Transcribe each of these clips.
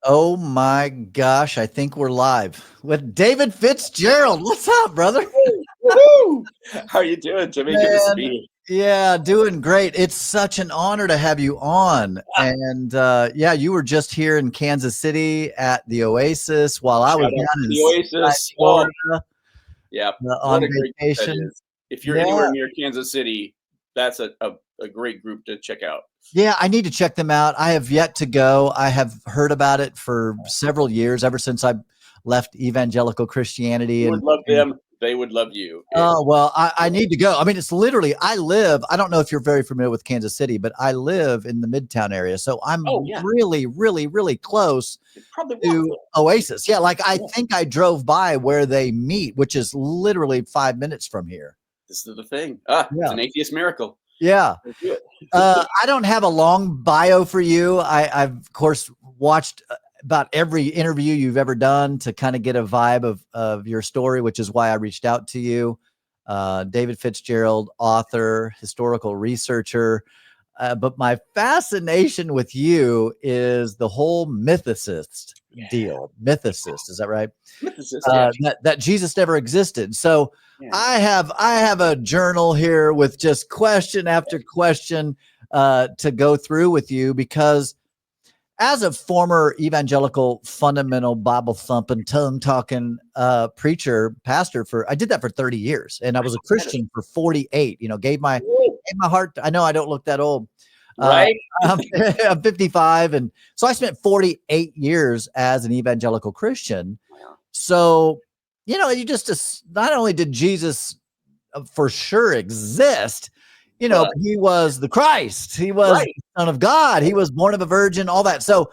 Oh my gosh, I think we're live with David Fitzgerald. What's up, brother? Woo-hoo! How are you doing, Timmy? Good to see Man, you. yeah, doing great. It's such an honor to have you on. And yeah, you were just here in Kansas City at the Oasis while I Shout was out down to in the South Oasis. Oh, Florida yeah. What on a great group that vacation. is. If you're Yeah. anywhere near Kansas City, that's a great group to check out. Yeah, I need to check them out. I have yet to go. I have heard about it for several years, ever since I left evangelical Christianity. You would love them. They would love you. Oh, well, I need to go. I mean, it's literally, I don't know if you're very familiar with Kansas City, but I live in the Midtown area. So Oh, I'm yeah. really, really, really close You probably to walk. Oasis. Yeah, like I Yeah. think I drove by where they meet, which is literally 5 minutes from here. This is the thing. It's Yeah. an atheist miracle. Yeah. Let's do it. I don't have a long bio for you. I've of course watched about every interview you've ever done to kind of get a vibe of your story, which is why I reached out to you. David Fitzgerald, author, historical researcher. But my fascination with you is the whole mythicist deal. Mythicist, is that right? Mythicist, yeah. That Jesus never existed. So Yeah. I have a journal here with just question after question to go through with you, because as a former evangelical, fundamental, Bible thumping, tongue talking preacher, pastor I did that for 30 years, and I was a Christian for 48. Gave my heart. I know I don't look that old. Right. I'm 55, and so I spent 48 years as an evangelical Christian. Wow. So, you just not only did Jesus for sure exist, but he was the Christ. He was the Son of God. He was born of a virgin, all that. So,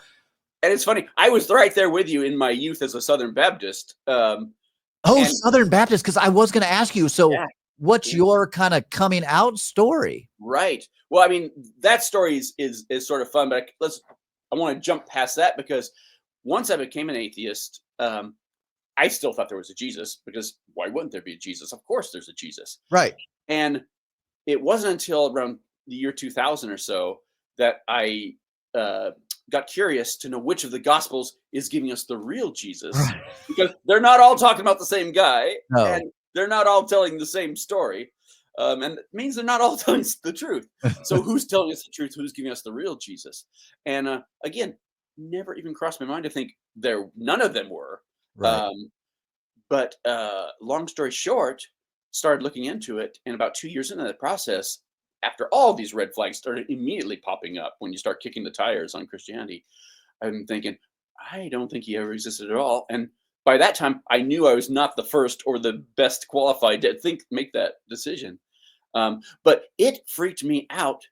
and it's funny, I was right there with you in my youth as a Southern Baptist. Southern Baptist, because I was going to ask you. So, what's your kind of coming out story? Right. Well, I mean, that story is sort of fun, but I want to jump past that, because once I became an atheist, I still thought there was a Jesus, because why wouldn't there be a Jesus? Of course there's a Jesus. Right. And it wasn't until around the year 2000 or so that I got curious to know which of the Gospels is giving us the real Jesus, because they're not all talking about the same guy, and they're not all telling the same story. And it means they're not all telling us the truth. So who's telling us the truth? Who's giving us the real Jesus? And again, never even crossed my mind to think none of them were. Right. But long story short, started looking into it, and about 2 years into that process, after all these red flags started immediately popping up when you start kicking the tires on Christianity, I'm thinking, I don't think he ever existed at all. And by that time, I knew I was not the first or the best qualified to make that decision. But it freaked me out.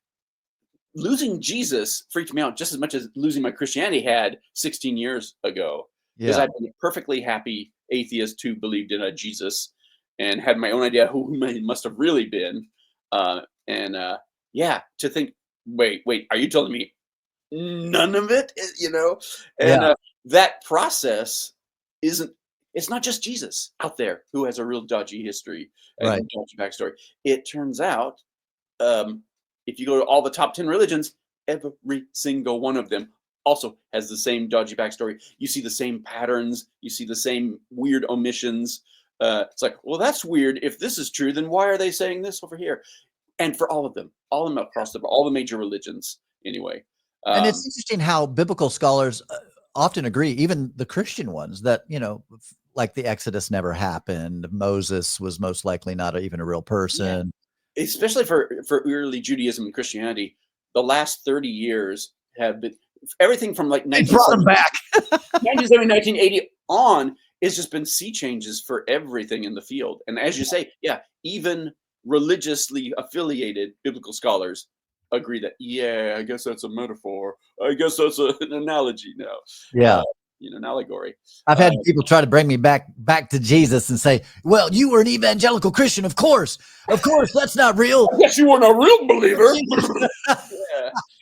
Losing Jesus freaked me out just as much as losing my Christianity had 16 years ago. Because I've been a perfectly happy atheist who believed in a Jesus and had my own idea who he must have really been. To think, wait, are you telling me none of it? And that process it's not just Jesus out there who has a real dodgy history and dodgy backstory. It turns out, if you go to all the top 10 religions, every single one of them also has the same dodgy backstory. You see the same patterns. You see the same weird omissions. It's like, well, that's weird. If this is true, then why are they saying this over here? And for all of them across all the major religions, anyway. And it's interesting how biblical scholars often agree, even the Christian ones, that, like the Exodus never happened. Moses was most likely not even a real person. Yeah. Especially for early Judaism and Christianity, the last 30 years have been everything from like 1970, 1980 on. It's just been sea changes for everything in the field. And as you say, even religiously affiliated biblical scholars agree that, I guess that's a metaphor. I guess that's an analogy now. Yeah. An allegory. I've had people try to bring me back to Jesus and say, well, you were an evangelical Christian. Of course, that's not real. I guess you weren't a real believer.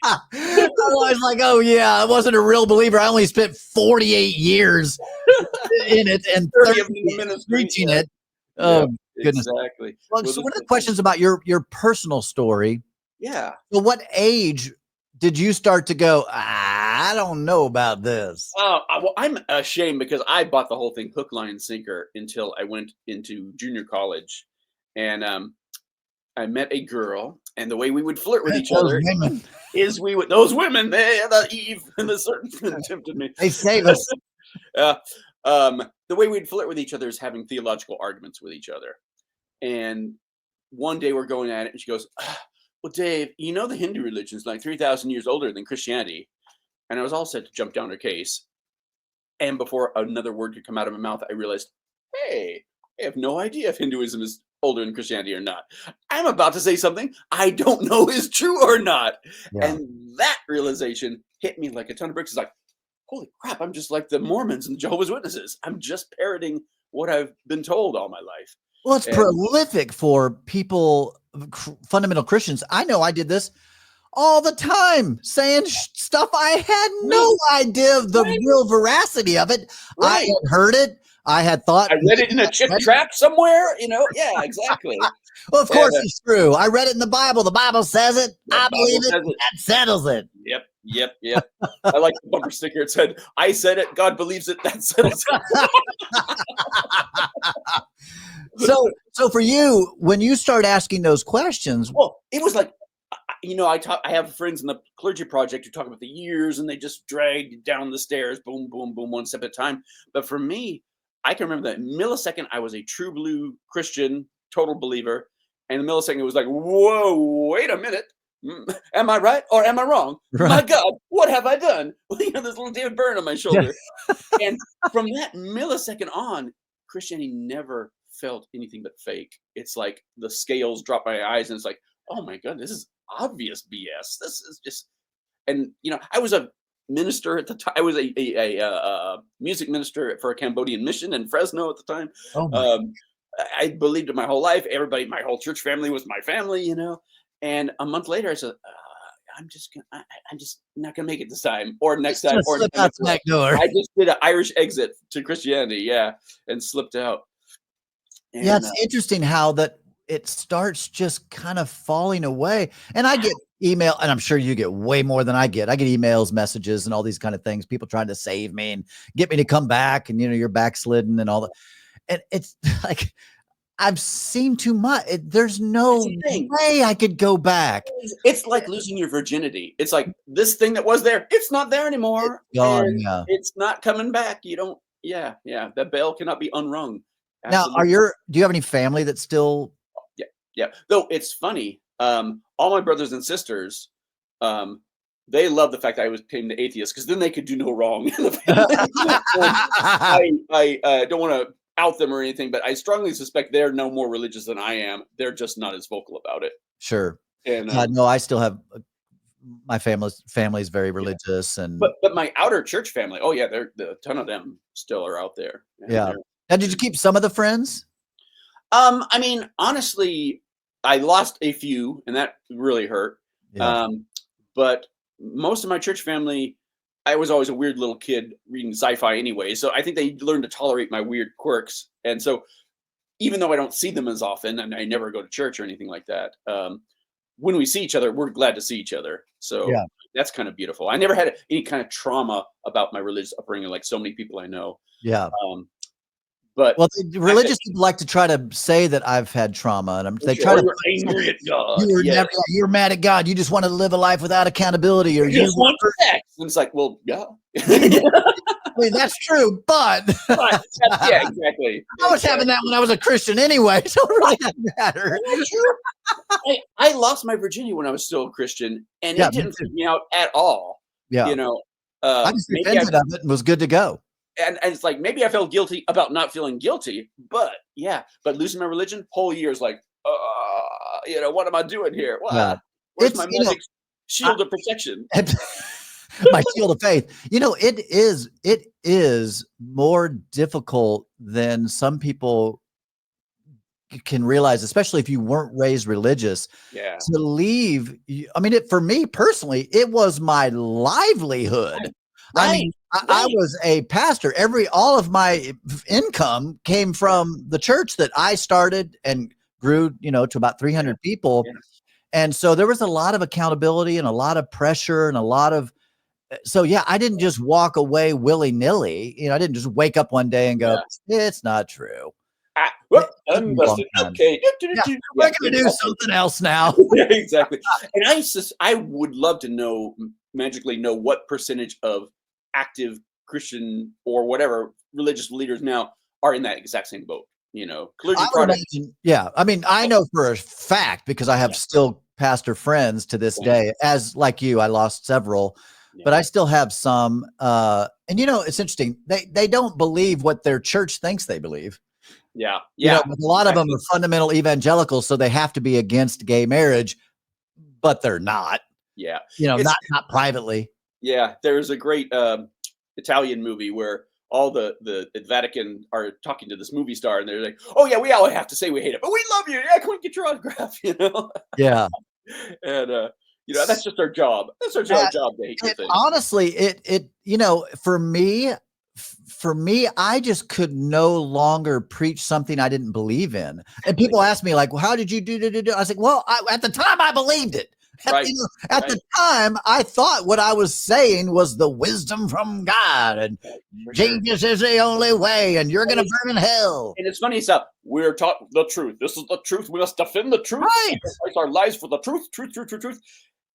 I was like, oh yeah, I wasn't a real believer. I only spent 48 years in it and 30 minutes preaching it. Oh, goodness. Exactly. Well, so one of the questions about your personal story. Yeah. So what age did you start to go, I don't know about this. Well, I'm ashamed because I bought the whole thing hook, line, and sinker until I went into junior college, and I met a girl, and the way we would flirt with each Those other women, is those women, the Eve and the serpent tempted me. they save us. Uh, the way we'd flirt with each other is having theological arguments with each other. And one day we're going at it, and she goes, "Well, Dave, you know the Hindu religion is like 3,000 years older than Christianity." And I was all set to jump down her case. And before another word could come out of my mouth, I realized, hey, I have no idea if Hinduism is older than Christianity or not. I'm about to say something I don't know is true or not. Yeah. And that realization hit me like a ton of bricks. It's like, holy crap, I'm just like the Mormons and Jehovah's Witnesses. I'm just parroting what I've been told all my life. Well, it's And- prolific for people, fundamental Christians. I know I did this all the time, saying stuff I had no idea of the real veracity of it. I Right. had heard it. I had thought. I read it in a chick trap somewhere, Yeah, exactly. Well, of course it's true. I read it in the Bible. The Bible says it. I believe it. Bible says it. That settles it. Yep. I like the bumper sticker. It said, "I said it. God believes it. That settles it." So for you, when you start asking those questions, Well, it was like, I have friends in the clergy project who talk about the years, and they just drag you down the stairs, boom, boom, boom, one step at a time. But for me, I can remember that millisecond I was a true blue Christian, total believer, and the millisecond it was like, whoa, wait a minute. Am I right or am I wrong? Right. My God, what have I done? This little David Byrne on my shoulder. And from that millisecond on, Christianity never felt anything but fake. It's like the scales drop my eyes, and it's like, oh my God, this is obvious BS. This is just, and I was a minister at the time. I was a music minister for a Cambodian mission in Fresno at the time. oh my, I believed it my whole life. Everybody, my whole church family was my family, And a month later, I said, I'm just not gonna make it this time, or next time, just or slip out the back door. I just did an Irish exit to Christianity, and slipped out. And, Yeah, it's interesting how that it starts just kind of falling away. And I get email, and I'm sure you get way more than I get. I get emails, messages, and all these kind of things. People trying to save me and get me to come back, and you're backslidden and all that. And it's like I've seen too much. There's no way I could go back. It's like losing your virginity. It's like this thing that was there, it's not there anymore. It's gone, and yeah. It's not coming back. You don't. Yeah. That bell cannot be unrung. Now, do you have any family that's still? Yeah. Though it's funny, all my brothers and sisters, they love the fact that I became the atheist because then they could do no wrong. I don't want to out them or anything, but I strongly suspect they're no more religious than I am. They're just not as vocal about it. Sure. And no, I still have my family's very religious, and but my outer church family, oh yeah, a ton of them still are out there. Yeah. Now, did you keep some of the friends? I mean, honestly, I lost a few, and that really hurt. Yeah. But most of my church family, I was always a weird little kid reading sci-fi anyway, so I think they learned to tolerate my weird quirks. And so, even though I don't see them as often, and I never go to church or anything like that, when we see each other, we're glad to see each other. So that's kind of beautiful. I never had any kind of trauma about my religious upbringing, like so many people I know. Yeah. But religious people like to try to say that I've had trauma, and they try to. You're angry at God. You're mad at God. You just want to live a life without accountability, or you just want sex. And it's like, well, yeah. I mean, that's true, but yeah, exactly. I was having that when I was a Christian anyway, so it really doesn't matter. I lost my virginity when I was still a Christian, and it didn't freak me out at all. Yeah, I just repented of it and was good to go. And it's like, maybe I felt guilty about not feeling guilty, but losing my religion, whole year is like, what am I doing here? Wow. Where's my magic shield of protection? My shield of faith. It is more difficult than some people can realize, especially if you weren't raised religious, to leave. I mean, for me personally, it was my livelihood. Right. I mean, I was a pastor. All of my income came from the church that I started and grew, to about 300 people. Yeah. And so there was a lot of accountability and a lot of pressure and a lot of So yeah, I didn't just walk away willy-nilly. You know, I didn't just wake up one day and go, it's not true. Whoop, Took me a long time. okay. Yeah, we're gonna do something else now. Yeah, exactly. And I would love to know, magically know, what percentage of active Christian or whatever religious leaders now are in that exact same boat. You know, clergy I would product. imagine, yeah. I mean, I know for a fact because I have still pastor friends to this day, as like you, I lost several, but I still have some. And you know, it's interesting. They don't believe what their church thinks they believe. Yeah. You know, a lot of them are fundamental evangelicals, so they have to be against gay marriage, but they're not. Yeah. You know, not privately. Yeah. There's a great Italian movie where all the Vatican are talking to this movie star, and they're like, "Oh yeah, we all have to say we hate it, but we love you. Yeah, come on, get your autograph." You know. Yeah. And you know, that's just our job. That's our job to hate your thing. Honestly, it you know, for me, I just could no longer preach something I didn't believe in. And people ask me like, well, how did you do? I was like, well, at the time I believed it. Right. You know, at the time, I thought what I was saying was the wisdom from God, and Jesus is the only way, and you're going to burn in hell. And it's funny stuff. We're taught the truth. This is the truth. We must defend the truth. Right. Sacrifice our lives for the truth. Truth.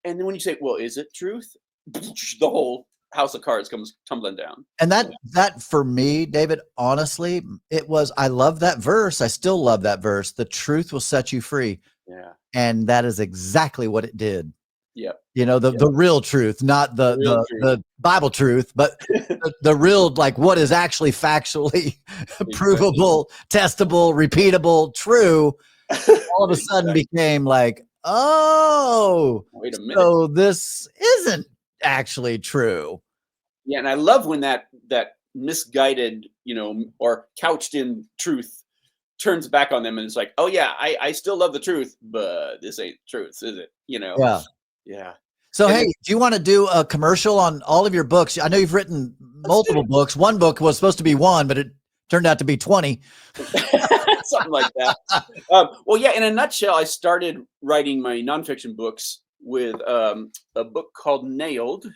And then when you say, well, is it truth? The whole house of cards comes tumbling down. And that for me, David, honestly, it was, I love that verse. I still love that verse. The truth will set you free. Yeah. And that is exactly what it did. Yep. You know, the real truth, not the Bible truth, but the real, like what is actually factually provable, testable, repeatable, true, all of a sudden became like, oh, wait a minute. So this isn't actually true. Yeah. And I love when that misguided, you know, or couched in truth turns back on them, and it's like, oh yeah, I still love the truth, but this ain't truth, is it? You know? Yeah. Yeah. So, and hey, do you want to do a commercial on all of your books? I know you've written multiple books. One book was supposed to be one, but it turned out to be 20. Something like that. Well, yeah, in a nutshell, I started writing my nonfiction books with a book called Nailed,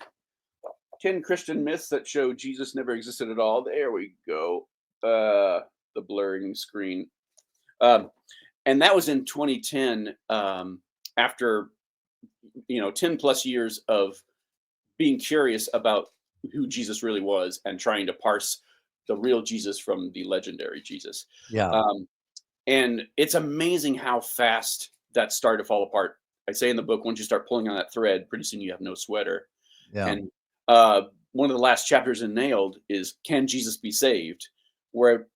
10 Christian Myths That Show Jesus Never Existed at All. There we go. The blurring screen. And that was in 2010, after, you know, 10 plus years of being curious about who Jesus really was and trying to parse the real Jesus from the legendary Jesus. Yeah. And it's amazing how fast that started to fall apart. I say in the book, once you start pulling on that thread, pretty soon you have no sweater. Yeah. And one of the last chapters in Nailed is, Can Jesus Be Saved? Where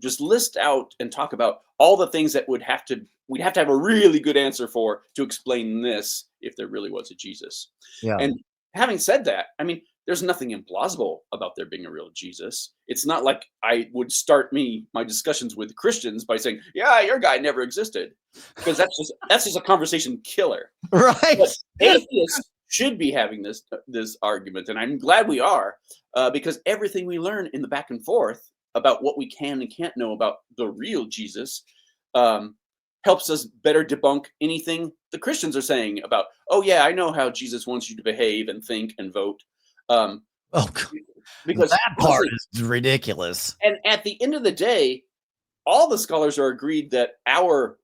just list out and talk about all the things that we'd have to have a really good answer for to explain this, if there really was a Jesus. Yeah. And having said that, I mean, there's nothing implausible about there being a real Jesus. It's not like I would start my discussions with Christians by saying, yeah, your guy never existed, because that's just a conversation killer. Right. But atheists should be having this argument, and I'm glad we are, because everything we learn in the back and forth about what we can and can't know about the real Jesus helps us better debunk anything the Christians are saying about, oh yeah, I know how Jesus wants you to behave and think and vote. Because that part is ridiculous. And at the end of the day, all the scholars are agreed that our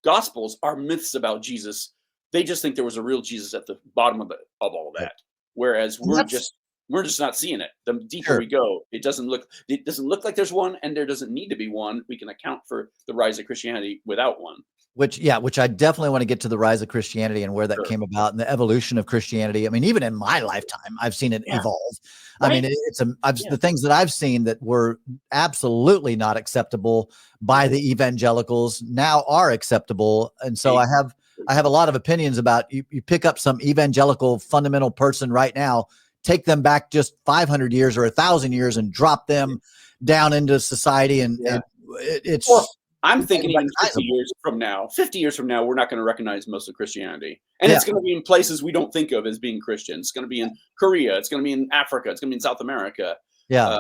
gospels are myths about Jesus. They just think there was a real Jesus at the bottom of all of that. Whereas we're just not seeing it. The deeper we go, it doesn't look like there's one, and there doesn't need to be one. We can account for the rise of Christianity without one. Which I definitely want to get to the rise of Christianity and where that came about and the evolution of Christianity. I mean, even in my lifetime, I've seen it evolve. Right? I mean, the things that I've seen that were absolutely not acceptable by the evangelicals now are acceptable. And so I have a lot of opinions about you pick up some evangelical fundamental person right now, take them back just 500 years or 1,000 years and drop them down into society. And it's, well, I'm thinking even 50 years from now, we're not going to recognize most of Christianity. And it's going to be in places we don't think of as being Christian. It's going to be in Korea. It's going to be in Africa. It's going to be in South America. Yeah.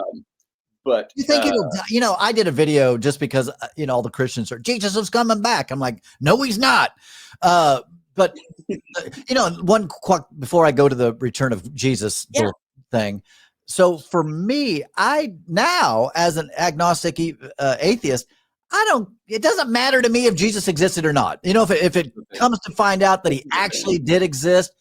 But you think I did a video just because, all the Christians are, Jesus is coming back. I'm like, no, he's not. But one before I go to the Return of Jesus thing. So for me, I now, as an agnostic atheist, it doesn't matter to me if Jesus existed or not. If it comes to find out that he actually did exist,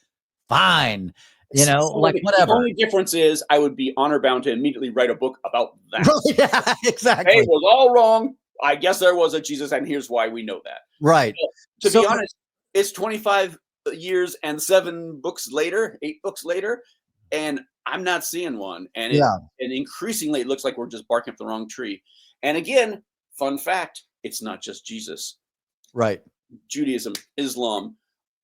fine. Like whatever. The only difference is I would be honor bound to immediately write a book about that. Yeah, exactly. Hey, it was all wrong. I guess there was a Jesus, and here's why we know that. Right. But to be honest, it's 25 years and 8 books later, and I'm not seeing one. And and increasingly, it looks like we're just barking up the wrong tree. And again, fun fact, it's not just Jesus. Right. Judaism, Islam,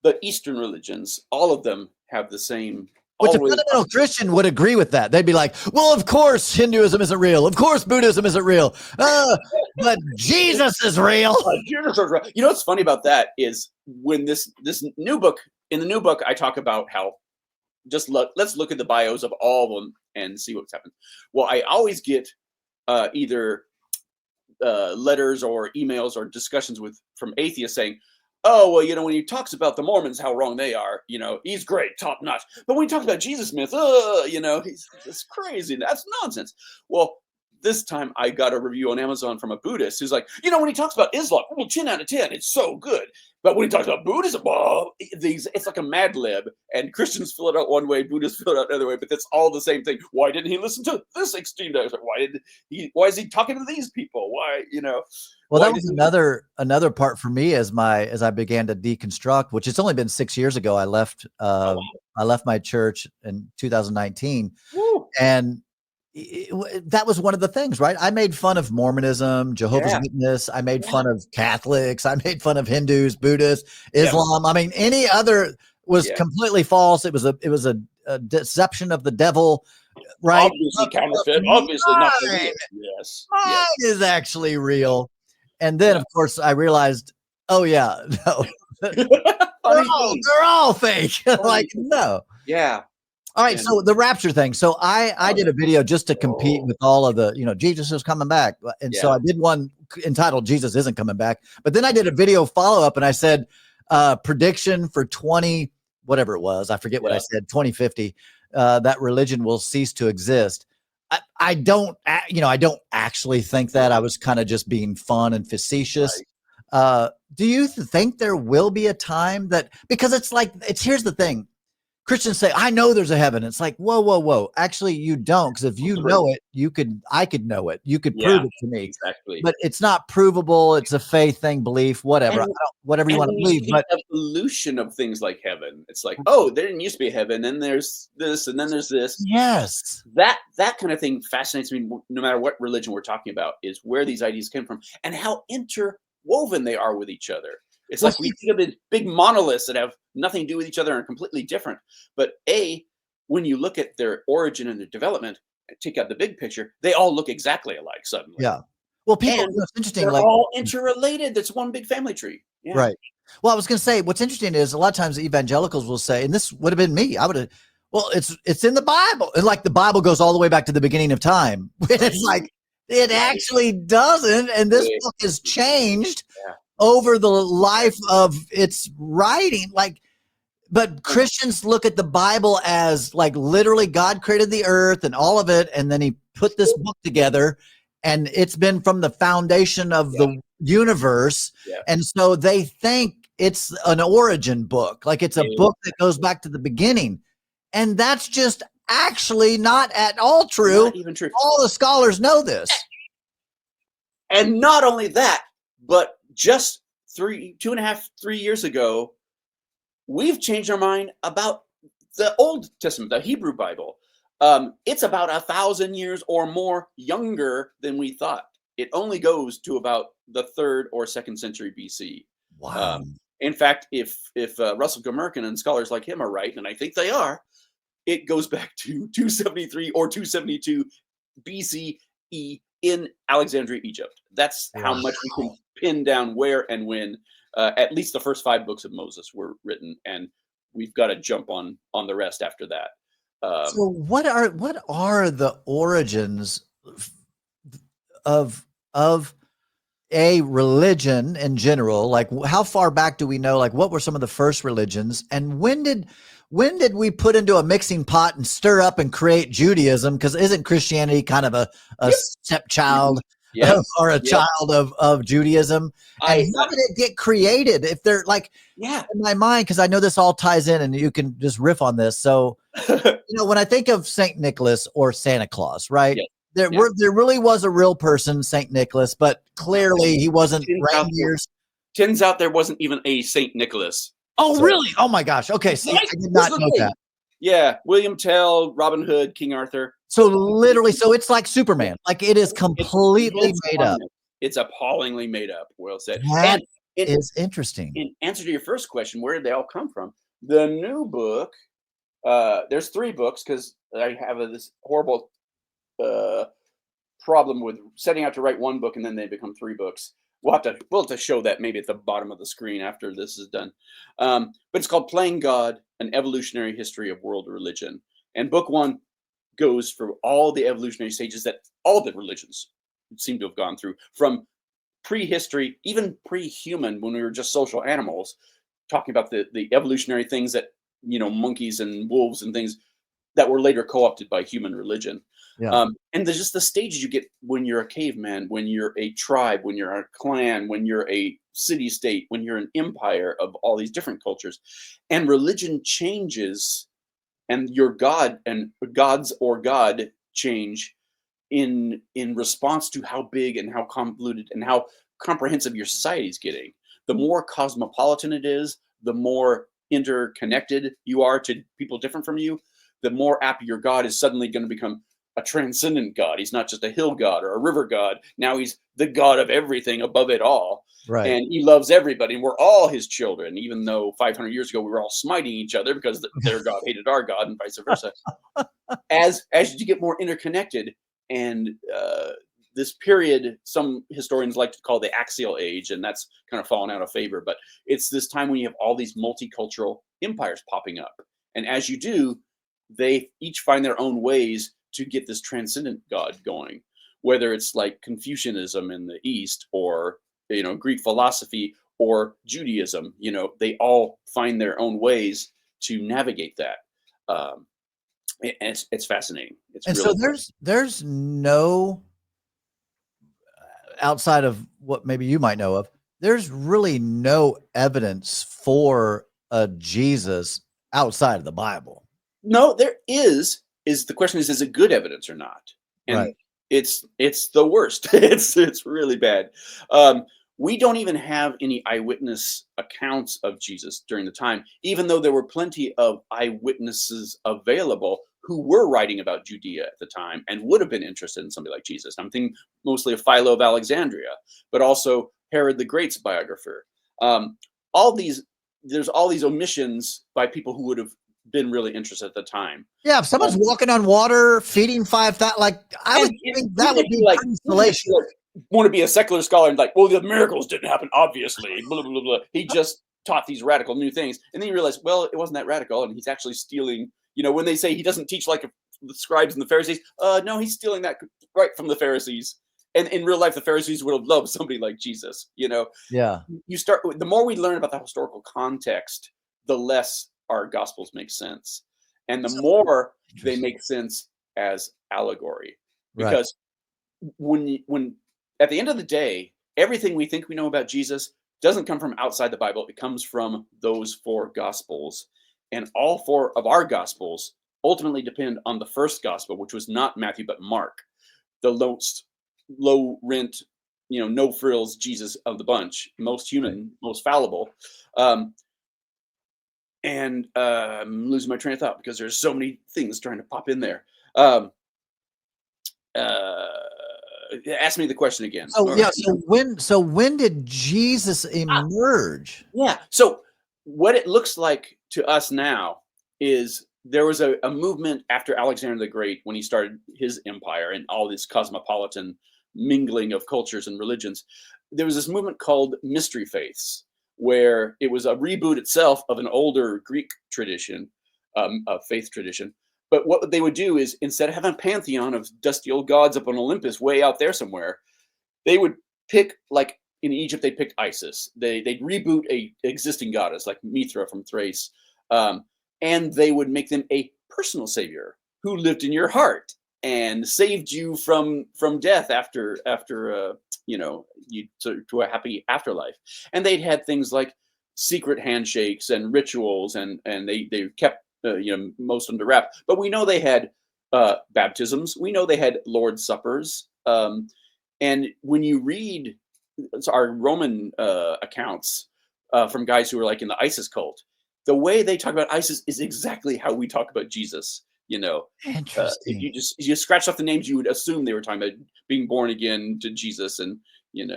the Eastern religions, all of them have the same. Which a fundamental Christian would agree with that. They'd be like, well, of course Hinduism isn't real. Of course Buddhism isn't real. But Jesus is real. Jesus is real. What's funny about that is when this new book, in the new book, I talk about how let's look at the bios of all of them and see what's happened. Well, I always get either letters or emails or discussions from atheists saying, oh, well, when he talks about the Mormons, how wrong they are, he's great, top notch. But when he talks about Jesus myth, it's crazy. That's nonsense. Well, this time I got a review on Amazon from a Buddhist who's like, when he talks about Islam, 10 out of 10, it's so good. But when he talks about Buddhism, it's like a Mad Lib. And Christians fill it out one way, Buddhists fill it out another way, but it's all the same thing. Why didn't he listen to this extreme? Why is he talking to these people? Why, Well, that was another part for me as I began to deconstruct, which it's only been 6 years ago. I left my church in 2019. Woo. And that was one of the things, right? I made fun of Mormonism, Jehovah's Witness. I made fun of Catholics. I made fun of Hindus, Buddhists, Islam. I mean, any other was completely false. It was a deception of the devil, right? Obviously counterfeit. Obviously not real. Yes. Mine is actually real. And then, of course, I realized, oh yeah, no, they're all fake. Like, no. Yeah. All right, so the rapture thing. So I did a video just to compete with all of the, Jesus is coming back. And so I did one entitled Jesus Isn't Coming Back. But then I did a video follow-up and I said, prediction for whatever it was, I forget what I said, 2050, that religion will cease to exist. I don't actually think that. I was kind of just being fun and facetious. Right. Do you think there will be a time because here's the thing. Christians say, I know there's a heaven. It's like, whoa. Actually, you don't. Because if you know it, I could know it. You could prove it to me. Exactly. But it's not provable. It's a faith thing, belief, whatever. Whatever you want to believe. But evolution of things like heaven. It's like, oh, there didn't used to be a heaven. Then there's this, and then there's this. Yes. That kind of thing fascinates me. No matter what religion we're talking about, is where these ideas came from and how interwoven they are with each other. It's like we think of big monoliths that have nothing to do with each other and are completely different. But when you look at their origin and their development, take out the big picture, they all look exactly alike suddenly. Yeah. Well, it's interesting. They're all interrelated. That's one big family tree. Yeah. Right. Well, I was going to say, what's interesting is a lot of times evangelicals will say, and this would have been me, it's in the Bible. And like the Bible goes all the way back to the beginning of time. It's like, it actually doesn't. And this book has changed over the life of its writing. But Christians look at the Bible as like literally God created the earth and all of it, and then he put this book together, and it's been from the foundation of the universe. And so they think it's an origin book, like it's a book that goes back to the beginning. And that's just actually not at all true. Not even true. All the scholars know this. And not only that, but just 2.5, 3 years ago, we've changed our mind about the Old Testament, the Hebrew Bible. It's about 1,000 years or more younger than we thought. It only goes to about the 3rd or 2nd century BC. Wow. In fact, if Russell Gummerkin and scholars like him are right, and I think they it goes back to 273 or 272 BCE in Alexandria, Egypt. That's how much we can pin down where and when at least the first 5 books of Moses were written, and we've got to jump on the rest after that. So what are the origins of a religion in general, like how far back do we know, like what were some of the first religions, and when did we put into a mixing pot and stir up and create Judaism? Because isn't Christianity kind of a Yep. stepchild Yep. or a Yep. child of Judaism? And I how did it get created? If they're like, yeah. in my mind, because I know this all ties in, and you can just riff on this. So, when I think of Saint Nicholas or Santa Claus, right? Yeah. There Yeah. there really was a real person, Saint Nicholas, but clearly he wasn't reindeers. Turns out there wasn't even a Saint Nicholas. Oh, So, really? Oh my gosh. Okay, see, right? I did This is not the know thing. that. Yeah, William Tell, Robin Hood, King Arthur. So literally, so it's like Superman. Like it is completely It's made up. it's appallingly made up. Well said. That And in, is interesting. in answer to your first question, where did they all come from? The new book. There's 3 books because I have this horrible uh, problem with setting out to write one book and then they become 3 books. We'll have to show that maybe at the bottom of the screen after this is done. But it's called Playing God: An Evolutionary History of World Religion. And book 1 goes through all the evolutionary stages that all the religions seem to have gone through, from prehistory, even pre-human, when we were just social animals, talking about the evolutionary things that monkeys and wolves and things that were later co-opted by human religion. Yeah. And there's just the stages you get when you're a caveman, when you're a tribe, when you're a clan, when you're a city state, when you're an empire of all these different cultures. And religion changes, and your God and gods or God change in response to how big and how convoluted and how comprehensive your society is getting. The more cosmopolitan it is, the more interconnected you are to people different from you, the more apt your God is suddenly going to become a transcendent God. He's not just a hill god or a river god. Now he's the God of everything, above it all. Right. And he loves everybody, and we're all his children, even though 500 years ago we were all smiting each other because their God hated our God, and vice versa. As you get more interconnected, and this period, some historians like to call the axial age, and that's kind of fallen out of favor. But it's this time when you have all these multicultural empires popping up, and as you do, they each find their own ways to get this transcendent God going. Whether it's like Confucianism in the East, or Greek philosophy, or Judaism, they all find their own ways to navigate that. And it's fascinating. It's And really so there's no, outside of what maybe you might know of, there's really no evidence for a Jesus outside of the Bible. no. There is. Is the question is it good evidence or not? And Right. it's the worst. It's really bad. We don't even have any eyewitness accounts of Jesus during the time, even though there were plenty of eyewitnesses available who were writing about Judea at the time and would have been interested in somebody like Jesus. I'm thinking mostly of Philo of Alexandria, but also Herod the Great's biographer. Um, all these There's all these omissions by people who would have been really interested at the time. Yeah, if someone's walking on water, feeding 5,000, like I would think that would be pretty salacious. Want to be a secular scholar and like, well, the miracles didn't happen, obviously. Blah, blah, blah, blah. He just taught these radical new things, and then you realize, well, it wasn't that radical, and he's actually stealing. When they say he doesn't teach like the scribes and the Pharisees, no, he's stealing that right from the Pharisees. And in real life, the Pharisees would have loved somebody like Jesus. Yeah. The more we learn about the historical context, the less our gospels make sense, and the more they make sense as allegory. Right. Because when at the end of the day, everything we think we know about Jesus doesn't come from outside the Bible. It comes from those 4 gospels, and all 4 of our gospels ultimately depend on the first gospel, which was not Matthew but Mark, the low rent, no frills Jesus of the bunch, most human, most fallible. And I'm losing my train of thought because there's so many things trying to pop in there. Ask me the question again. So yeah, so when did Jesus emerge? Yeah. So what it looks like to us now is there was a movement after Alexander the Great, when he started his empire and all this cosmopolitan mingling of cultures and religions. There was this movement called mystery faiths, where it was a reboot itself of an older Greek tradition, a faith tradition. But what they would do is, instead of having a pantheon of dusty old gods up on Olympus way out there somewhere, they would pick, like in Egypt, they picked Isis. They'd reboot a existing goddess like Mithra from Thrace, and they would make them a personal savior who lived in your heart and saved you from death after you to a happy afterlife. And they'd had things like secret handshakes and rituals, and they kept most under wrap. But we know they had baptisms. We know they had Lord's Suppers. And when you read our Roman accounts from guys who were like in the ISIS cult, the way they talk about ISIS is exactly how we talk about Jesus. If Interesting. you just scratch off the names, you would assume they were talking about being born again to Jesus, and yeah.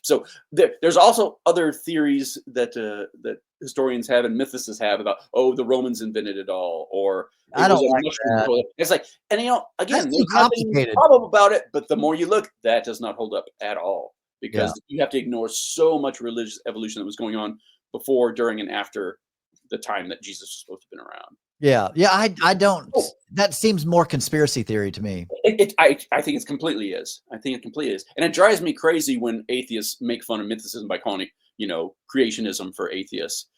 So there's also other theories that historians have and mythicists have about, the Romans invented it all, or it I was don't a like mushroom that. control. It's like, and That's again, too there's nothing complicated. probable about it, but the more you look, that does not hold up at all, Yeah. because you have to ignore so much religious evolution that was going on before, during, and after the time that Jesus was supposed to have been around. Yeah. I don't. That seems more conspiracy theory to me. I think it completely is. I think it completely is. And it drives me crazy when atheists make fun of mythicism by calling it, creationism for atheists.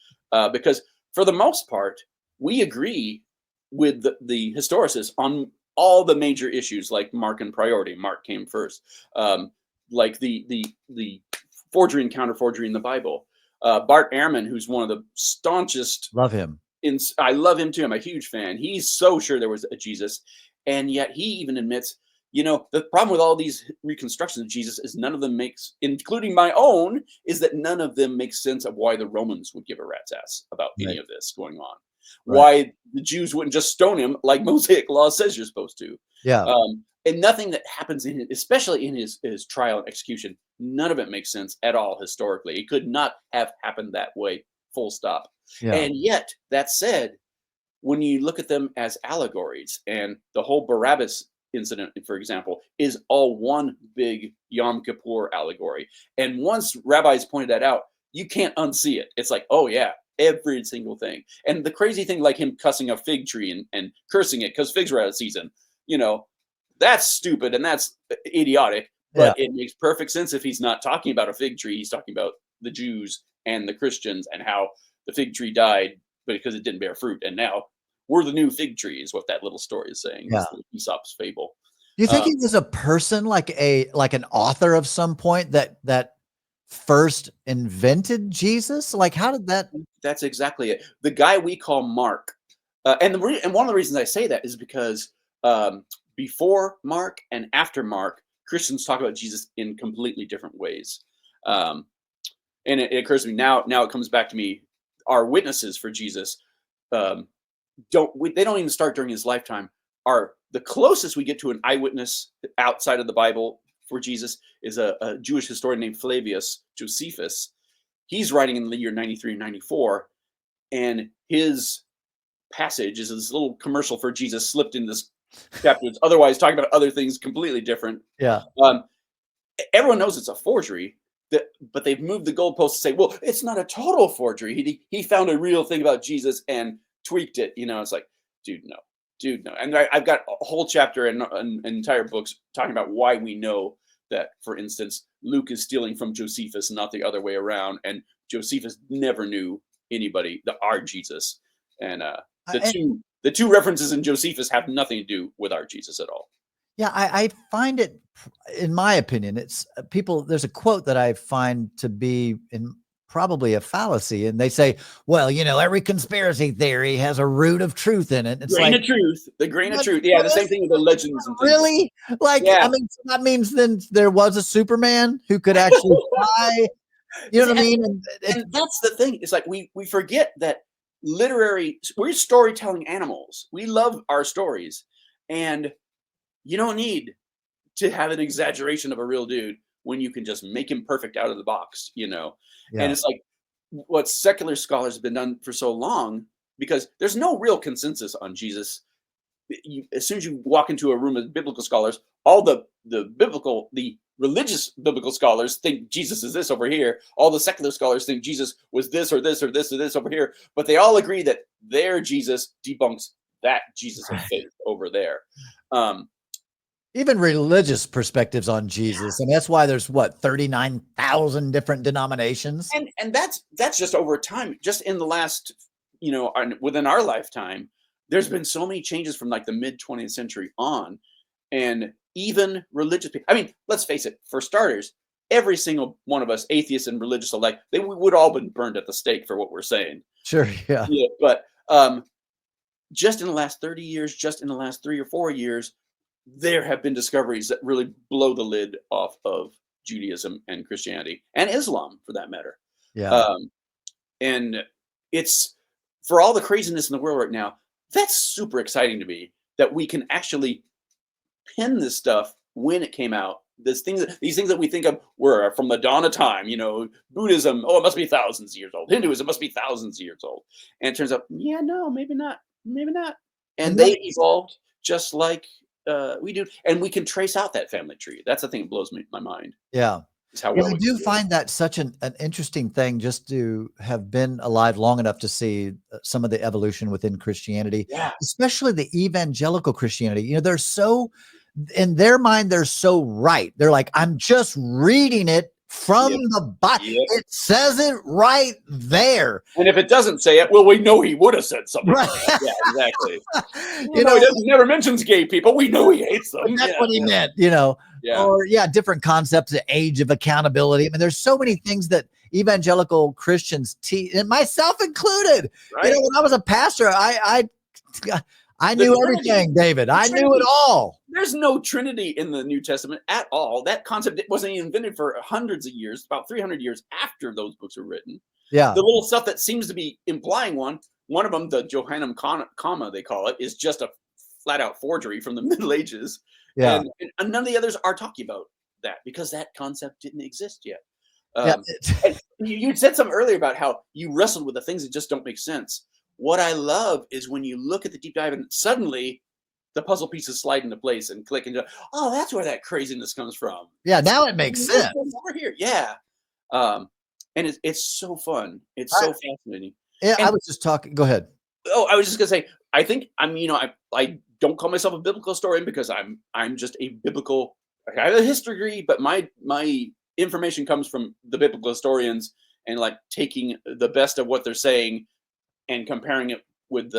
Because for the most part, we agree with the historicists on all the major issues, like Mark and priority. Mark came first. Like the forgery and counter-forgery in the Bible. Bart Ehrman, who's one of the staunchest. Love him. I love him too. I'm a huge fan. He's so sure there was a Jesus. And yet he even admits, the problem with all these reconstructions of Jesus is none of them makes, including my own, is that none of them make sense of why the Romans would give a rat's ass about any of this going on. Right. Why the Jews wouldn't just stone him like Mosaic law says you're supposed to. Yeah. And nothing that happens especially in his trial and execution, none of it makes sense at all historically. It could not have happened that way, full stop. Yeah. And yet, that said, when you look at them as allegories, and the whole Barabbas incident, for example, is all one big Yom Kippur allegory. And once rabbis pointed that out, you can't unsee it. It's like, oh yeah, every single thing. And the crazy thing, like him cussing a fig tree and cursing it because figs were out of season, that's stupid and that's idiotic. But it makes perfect sense if he's not talking about a fig tree. He's talking about the Jews and the Christians and how the fig tree died because it didn't bear fruit, and now we're the new fig tree, is what that little story is saying. Yeah. Aesop's fable. Do you think he was a person, like an author of some point that first invented Jesus? Like, how did that? That's exactly it. The guy we call Mark, and one of the reasons I say that is because before Mark and after Mark, Christians talk about Jesus in completely different ways. And it occurs to me now. Now it comes back to me. Our witnesses for Jesus they don't even start during his lifetime. The closest we get to an eyewitness outside of the Bible for Jesus is a Jewish historian named Flavius Josephus. He's writing in the year 93 and 94, and his passage is this little commercial for Jesus slipped in this chapter. It's otherwise talking about other things completely different. Yeah. Everyone knows it's a forgery, but they've moved the goalpost to say, well, it's not a total forgery. He found a real thing about Jesus and tweaked it. It's like, dude, no. And I've got a whole chapter and entire books talking about why we know that, for instance, Luke is stealing from Josephus, not the other way around. And Josephus never knew anybody, our Jesus. And the two references in Josephus have nothing to do with our Jesus at all. Yeah, I find it, in my opinion, it's there's a quote that I find to be probably a fallacy. And they say, well, every conspiracy theory has a root of truth in it. It's the grain of truth. Yeah, the same thing with the legends and things. Really? Like, yeah. I mean, so that means then there was a Superman who could actually fly. You know what I mean? And that's the thing. It's like we forget that we're storytelling animals. We love our stories. And you don't need to have an exaggeration of a real dude when you can just make him perfect out of the box, Yeah. And it's like what secular scholars have been done for so long, because there's no real consensus on Jesus. As soon as you walk into a room of biblical scholars, all the religious biblical scholars think Jesus is this over here. All the secular scholars think Jesus was this or this or this or this over here. But they all agree that their Jesus debunks that Jesus of faith over there. even religious perspectives on Jesus. And that's why there's what, 39,000 different denominations. And that's just over time. Just in the last, within our lifetime, there's been so many changes from like the mid 20th century on, and even religious people. I mean, let's face it. For starters, every single one of us, atheists and religious alike, they would all been burned at the stake for what we're saying. Sure. Yeah. Yeah, but just in the last 30 years, just in the last 3 or 4 years, there have been discoveries that really blow the lid off of Judaism and Christianity and Islam, for that matter. Yeah. And it's, for all the craziness in the world right now, that's super exciting to me that we can actually pin this stuff when it came out. These things that we think of were from the dawn of time. Buddhism, it must be thousands of years old. Hinduism must be thousands of years old. And it turns out, no, maybe not. And they evolved just like we do, and we can trace out that family tree. That's the thing that blows my mind. Yeah. How well I do find that such an interesting thing, just to have been alive long enough to see some of the evolution within Christianity, especially the evangelical Christianity. They're so, in their mind, they're so right. They're like, I'm just reading it from the Bible. It says it right there. And if it doesn't say it, well, we know he would have said something. Right. Yeah, exactly. He never mentions gay people. We know he hates them. That's what he meant, Or different concepts, the age of accountability. I mean, there's so many things that evangelical Christians teach, and myself included. Right. When I was a pastor, I knew everything, David. I knew it all. There's no Trinity in the New Testament at all. That concept wasn't even invented for hundreds of years, about 300 years after those books were written. Yeah. The little stuff that seems to be implying one of them, the Johannine comma, they call it, is just a flat out forgery from the Middle Ages. Yeah. And none of the others are talking about that because that concept didn't exist yet. You said something earlier about how you wrestled with the things that just don't make sense. What I love is when you look at the deep dive and suddenly the puzzle pieces slide into place and click into, that's where that craziness comes from. Yeah, now it makes sense. Over here, yeah. And it's so fun. It's so fascinating. Yeah, I was just talking. Go ahead. Oh, I was just gonna say, I think I don't call myself a biblical historian because I'm just a biblical. I have a history degree, but my information comes from the biblical historians and like taking the best of what they're saying and comparing it with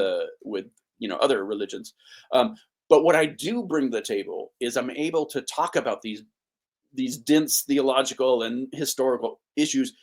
other religions. But what I do bring to the table is I'm able to talk about these dense theological and historical issues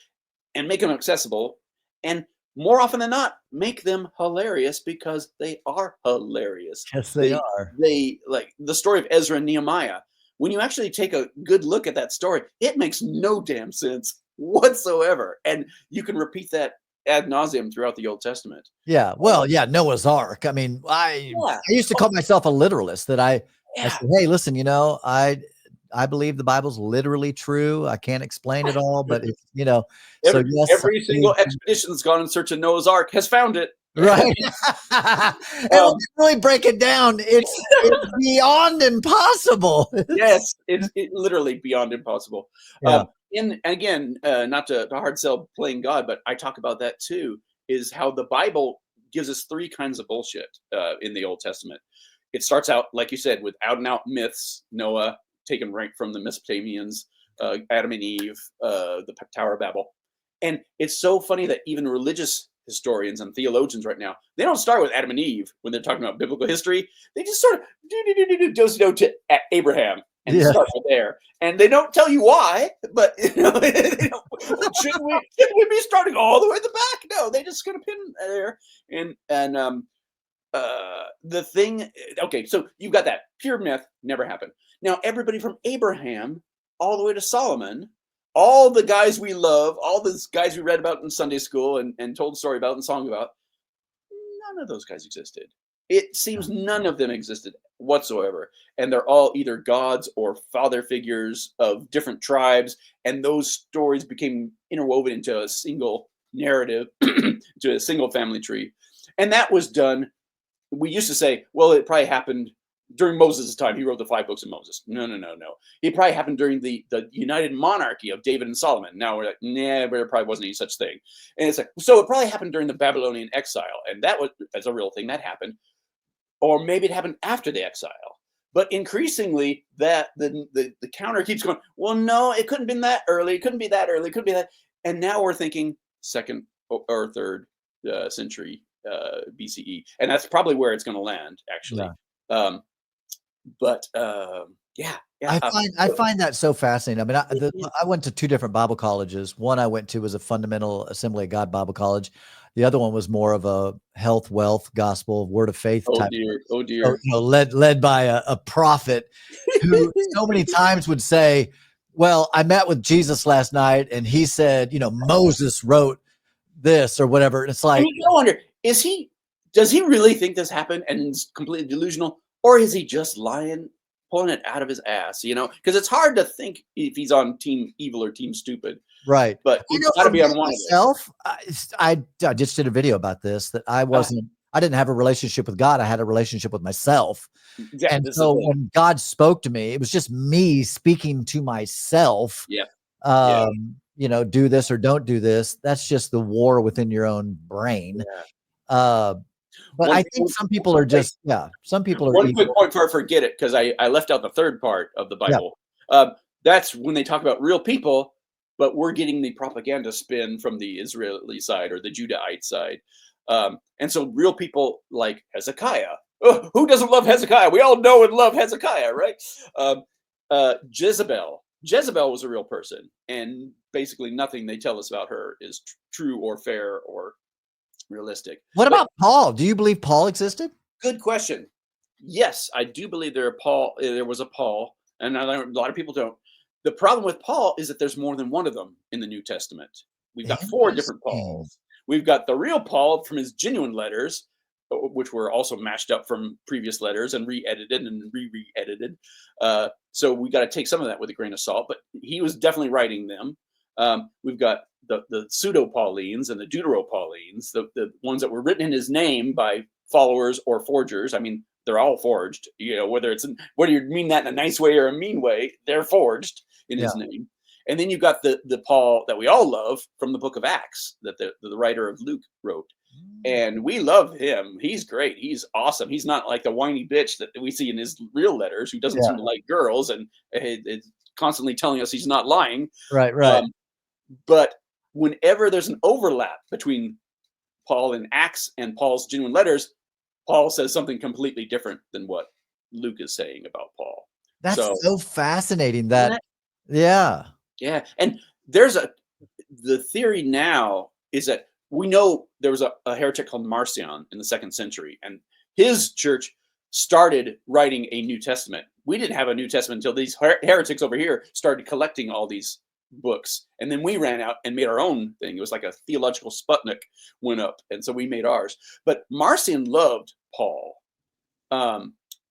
and make them accessible, and more often than not, make them hilarious because they are hilarious. Yes, they are. They, like the story of Ezra and Nehemiah. When you actually take a good look at that story, it makes no damn sense whatsoever. And you can repeat that ad nauseum throughout the Old Testament. Yeah. Well, Noah's Ark. I mean, I used to call myself a literalist, that I said, hey, listen, I believe the Bible's literally true. I can't explain it all, but it's, every single expedition that's gone in search of Noah's Ark has found it. Right. And really break it down. It's beyond impossible. Yes, it's literally beyond impossible. Yeah. And again, not to hard sell playing God, but I talk about that too, is how the Bible gives us three kinds of bullshit in the Old Testament. It starts out, like you said, with out and out myths, Noah taken right from the Mesopotamians, Adam and Eve, the Tower of Babel. And it's so funny that even religious historians and theologians right now, they don't start with Adam and Eve when they're talking about biblical history. They just sort of do to Abraham and start from there. And they don't tell you why, but shouldn't we be starting all the way at the back? No, they just gonna pin there. And the thing, okay, so you've got that pure myth, never happened. Now everybody from Abraham all the way to Solomon, all the guys we love, all the guys we read about in Sunday school and told a story about and song about, none of those guys existed. It seems none of them existed whatsoever. And they're all either gods or father figures of different tribes. And those stories became interwoven into a single narrative, to a single family tree. And that was done. We used to say, well, it probably happened during Moses' time. He wrote the 5 books of Moses. No. It probably happened during the united monarchy of David and Solomon. Now we're like, nah, there probably wasn't any such thing. And it's like, so it probably happened during the Babylonian exile. And that's a real thing that happened. Or maybe it happened after the exile. But increasingly, that the counter keeps going, well, no, it couldn't have been that early. It couldn't be that early. It couldn't be that. And now we're thinking second or third century BCE. And that's probably where it's going to land, actually. Yeah. But yeah. I find that so fascinating. I mean, I went to 2 different Bible colleges. One I went to was a fundamental Assembly of God Bible college. The other one was more of a health, wealth, gospel, word of faith type. Oh dear. So, you know, led by a prophet who so many times would say, well, I met with Jesus last night and he said, you know, Moses wrote this or whatever. And it's like, I wonder, does he really think this happened and is completely delusional? Or is he just lying, pulling it out of his ass, you know? Because it's hard to think if he's on team evil or team stupid. right. But You it's know, got to for be on one myself, I just did a video about this, that I didn't have a relationship with God. I had a relationship with myself. Yeah, And so when God spoke to me, it was just me speaking to myself. Yeah. You know, do this or don't do this. That's just the war within your own brain. Yeah. But I think some people are just, some people are one quick point before I forget it, because I left out the third part of the Bible. That's when they talk about real people, but we're getting the propaganda spin from the Israeli side or the Judahite side. And so real people like Hezekiah. Oh, who doesn't love Hezekiah? We all know and love Hezekiah, right? Jezebel. Jezebel was a real person, and basically nothing they tell us about her is true or fair or realistic. What about Paul? Do you believe Paul existed? Good question. Yes, I do believe there was a Paul, and a lot of people don't. The problem with Paul is that there's more than one of them in the New Testament. We've got 4 different Pauls. We've got the real Paul from his genuine letters, which were also mashed up from previous letters and re-edited and re-edited. So we got to take some of that with a grain of salt, but he was definitely writing them. We've got the pseudo-Paulines and the Deutero-Paulines, the ones that were written in his name by followers or forgers. I mean, they're all forged, you know, whether you mean that in a nice way or a mean way, they're forged in his name. And then you've got the Paul that we all love from the book of Acts that the writer of Luke wrote. And we love him. He's great. He's awesome. He's not like the whiny bitch that we see in his real letters who doesn't seem to like girls and it's constantly telling us he's not lying. Right. But whenever there's an overlap between Paul in Acts and Paul's genuine letters, Paul says something completely different than what Luke is saying about Paul. That's so fascinating. Yeah. And the theory now is that we know there was a heretic called Marcion in the 2nd century, and his church started writing a New Testament. We didn't have a New Testament until these heretics over here started collecting all these books, and then we ran out and made our own thing. It was like a theological Sputnik went up, and so we made ours. But Marcion loved Paul.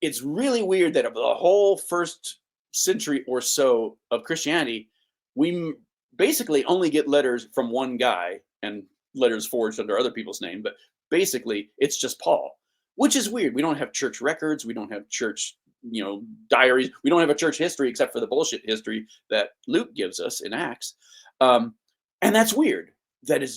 It's really weird that of the whole 1st century or so of Christianity, we basically only get letters from one guy and letters forged under other people's name, but basically it's just Paul, which is weird. We don't have church records. We don't have church, you know, diaries. We don't have a church history except for the bullshit history that Luke gives us in Acts. And that's weird. The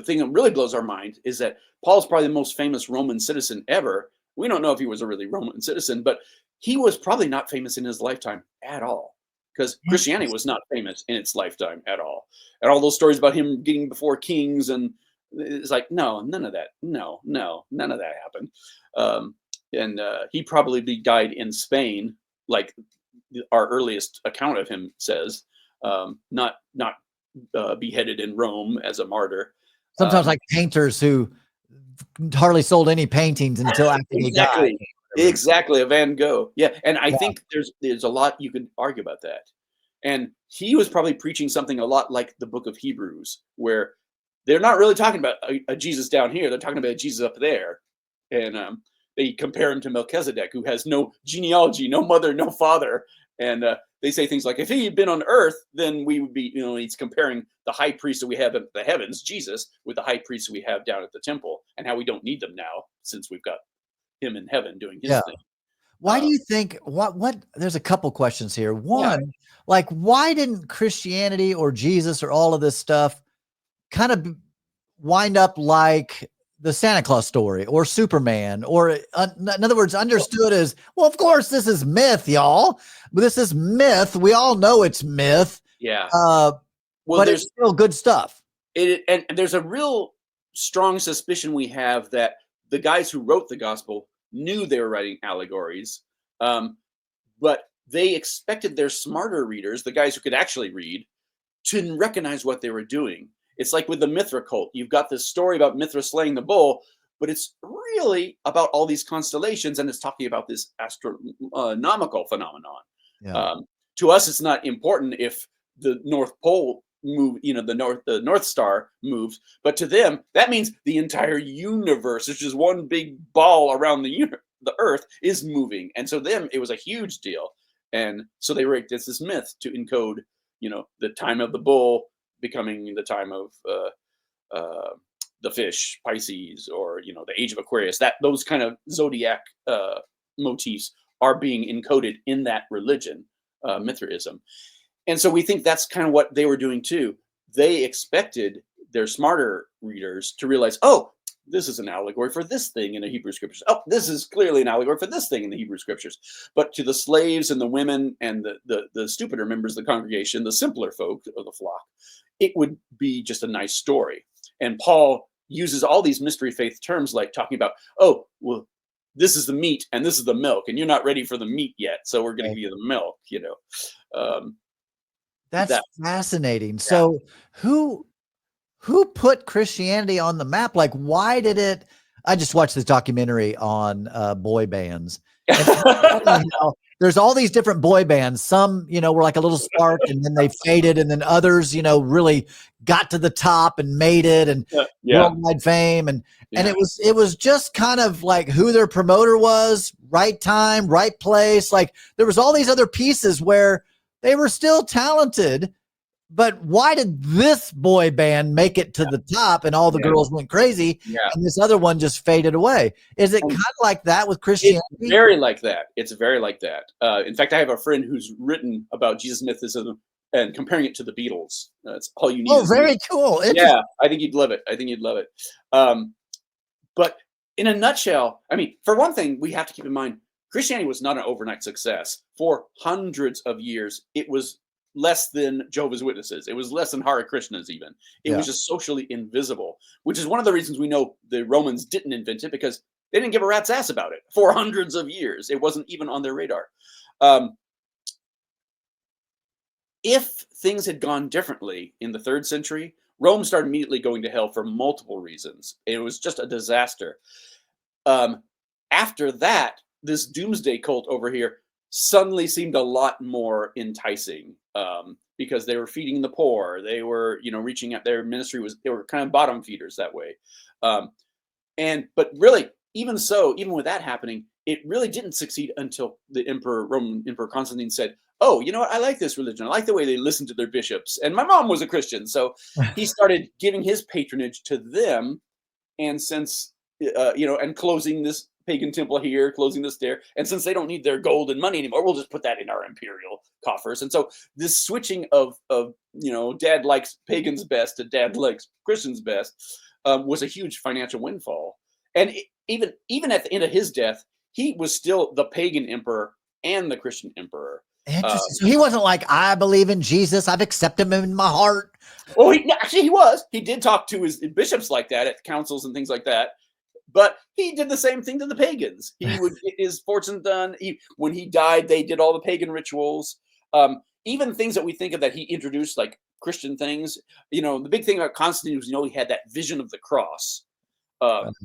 thing that really blows our mind is that Paul's probably the most famous Roman citizen ever. We don't know if he was a really Roman citizen, but he was probably not famous in his lifetime at all, because Christianity was not famous in its lifetime at all. And all those stories about him getting before kings, and it's like, no, none of that. No, none of that happened. And he probably died in Spain, like our earliest account of him says, not beheaded in Rome as a martyr. Sometimes like painters who hardly sold any paintings until after he died. Exactly, a Van Gogh. Yeah, and I think there's a lot you can argue about that. And he was probably preaching something a lot like the book of Hebrews, where they're not really talking about a Jesus down here. They're talking about a Jesus up there. And they compare him to Melchizedek, who has no genealogy, no mother, no father. And they say things like, if he had been on earth, then we would be, you know, he's comparing the high priest that we have in the heavens, Jesus, with the high priest that we have down at the temple, and how we don't need them now since we've got him in heaven doing his thing. Why do you think what there's a couple questions here. One, like, why didn't Christianity or Jesus or all of this stuff kind of wind up like the Santa Claus story or Superman, or in other words, understood as, well, of course, this is myth, y'all. But this is myth. We all know it's myth. Yeah. Well, but there's it's still good stuff. and there's a real strong suspicion we have that the guys who wrote the gospel knew they were writing allegories, but they expected their smarter readers, the guys who could actually read, to recognize what they were doing. It's like with the Mithra cult. You've got this story about Mithra slaying the bull, but it's really about all these constellations, and it's talking about this astronomical phenomenon. Yeah. To us, it's not important if the North Pole move, the North Star moves, but to them, that means the entire universe, which is one big ball around the Earth, is moving. And so them, it was a huge deal. And so they wrote this myth to encode, the time of the bull becoming the time of the fish, Pisces, or the age of Aquarius. That those kind of zodiac motifs are being encoded in that religion, Mithraism. And so we think that's kind of what they were doing too. They expected their smarter readers to realize, oh, this is an allegory for this thing in the Hebrew scriptures. Oh, this is clearly an allegory for this thing in the Hebrew scriptures. But to the slaves and the women and the stupider members of the congregation, the simpler folk of the flock, it would be just a nice story. And Paul uses all these mystery faith terms, like talking about, oh, well, this is the meat and this is the milk, and you're not ready for the meat yet, so we're going to give you the milk. That's fascinating. So who put Christianity on the map? Like, why did it? I just watched this documentary on boy bands. There's all these different boy bands. Some, were like a little spark, and then they faded, and then others, really got to the top and made it, and worldwide fame. And it was just kind of like who their promoter was, right time, right place. Like there was all these other pieces where they were still talented, but why did this boy band make it to the top and all the girls went crazy and this other one just faded away? Is it kind of like that with Christianity? It's very like that. It's very like that. In fact, I have a friend who's written about Jesus mythicism and comparing it to the Beatles. That's all you need. Oh, very cool. Yeah, I think you'd love it. But in a nutshell, I mean, for one thing, we have to keep in mind, Christianity was not an overnight success. For hundreds of years, it was less than Jehovah's Witnesses. It was less than Hare Krishnas even. It was just socially invisible, which is one of the reasons we know the Romans didn't invent it, because they didn't give a rat's ass about it for hundreds of years. It wasn't even on their radar. If things had gone differently in the 3rd century, Rome started immediately going to hell for multiple reasons. It was just a disaster. After that, this doomsday cult over here suddenly seemed a lot more enticing, because they were feeding the poor. They were, reaching out. Their ministry they were kind of bottom feeders that way. But really, even with that happening, it really didn't succeed until the Roman Emperor Constantine said, oh, you know what? I like this religion. I like the way they listen to their bishops. And my mom was a Christian, so he started giving his patronage to them. And since, and closing this pagan temple here, closing this there. And since they don't need their gold and money anymore, we'll just put that in our imperial coffers. And so this switching of dad likes pagans best to dad likes Christians best was a huge financial windfall. And even at the end of his death, he was still the pagan emperor and the Christian emperor. Interesting. So he wasn't like, I believe in Jesus, I've accepted him in my heart. Oh, he was. He did talk to his bishops like that at councils and things like that. But he did the same thing to the pagans. He would get his fortune done. When he died, they did all the pagan rituals. Even things that we think of that he introduced, like Christian things. The big thing about Constantine was, he had that vision of the cross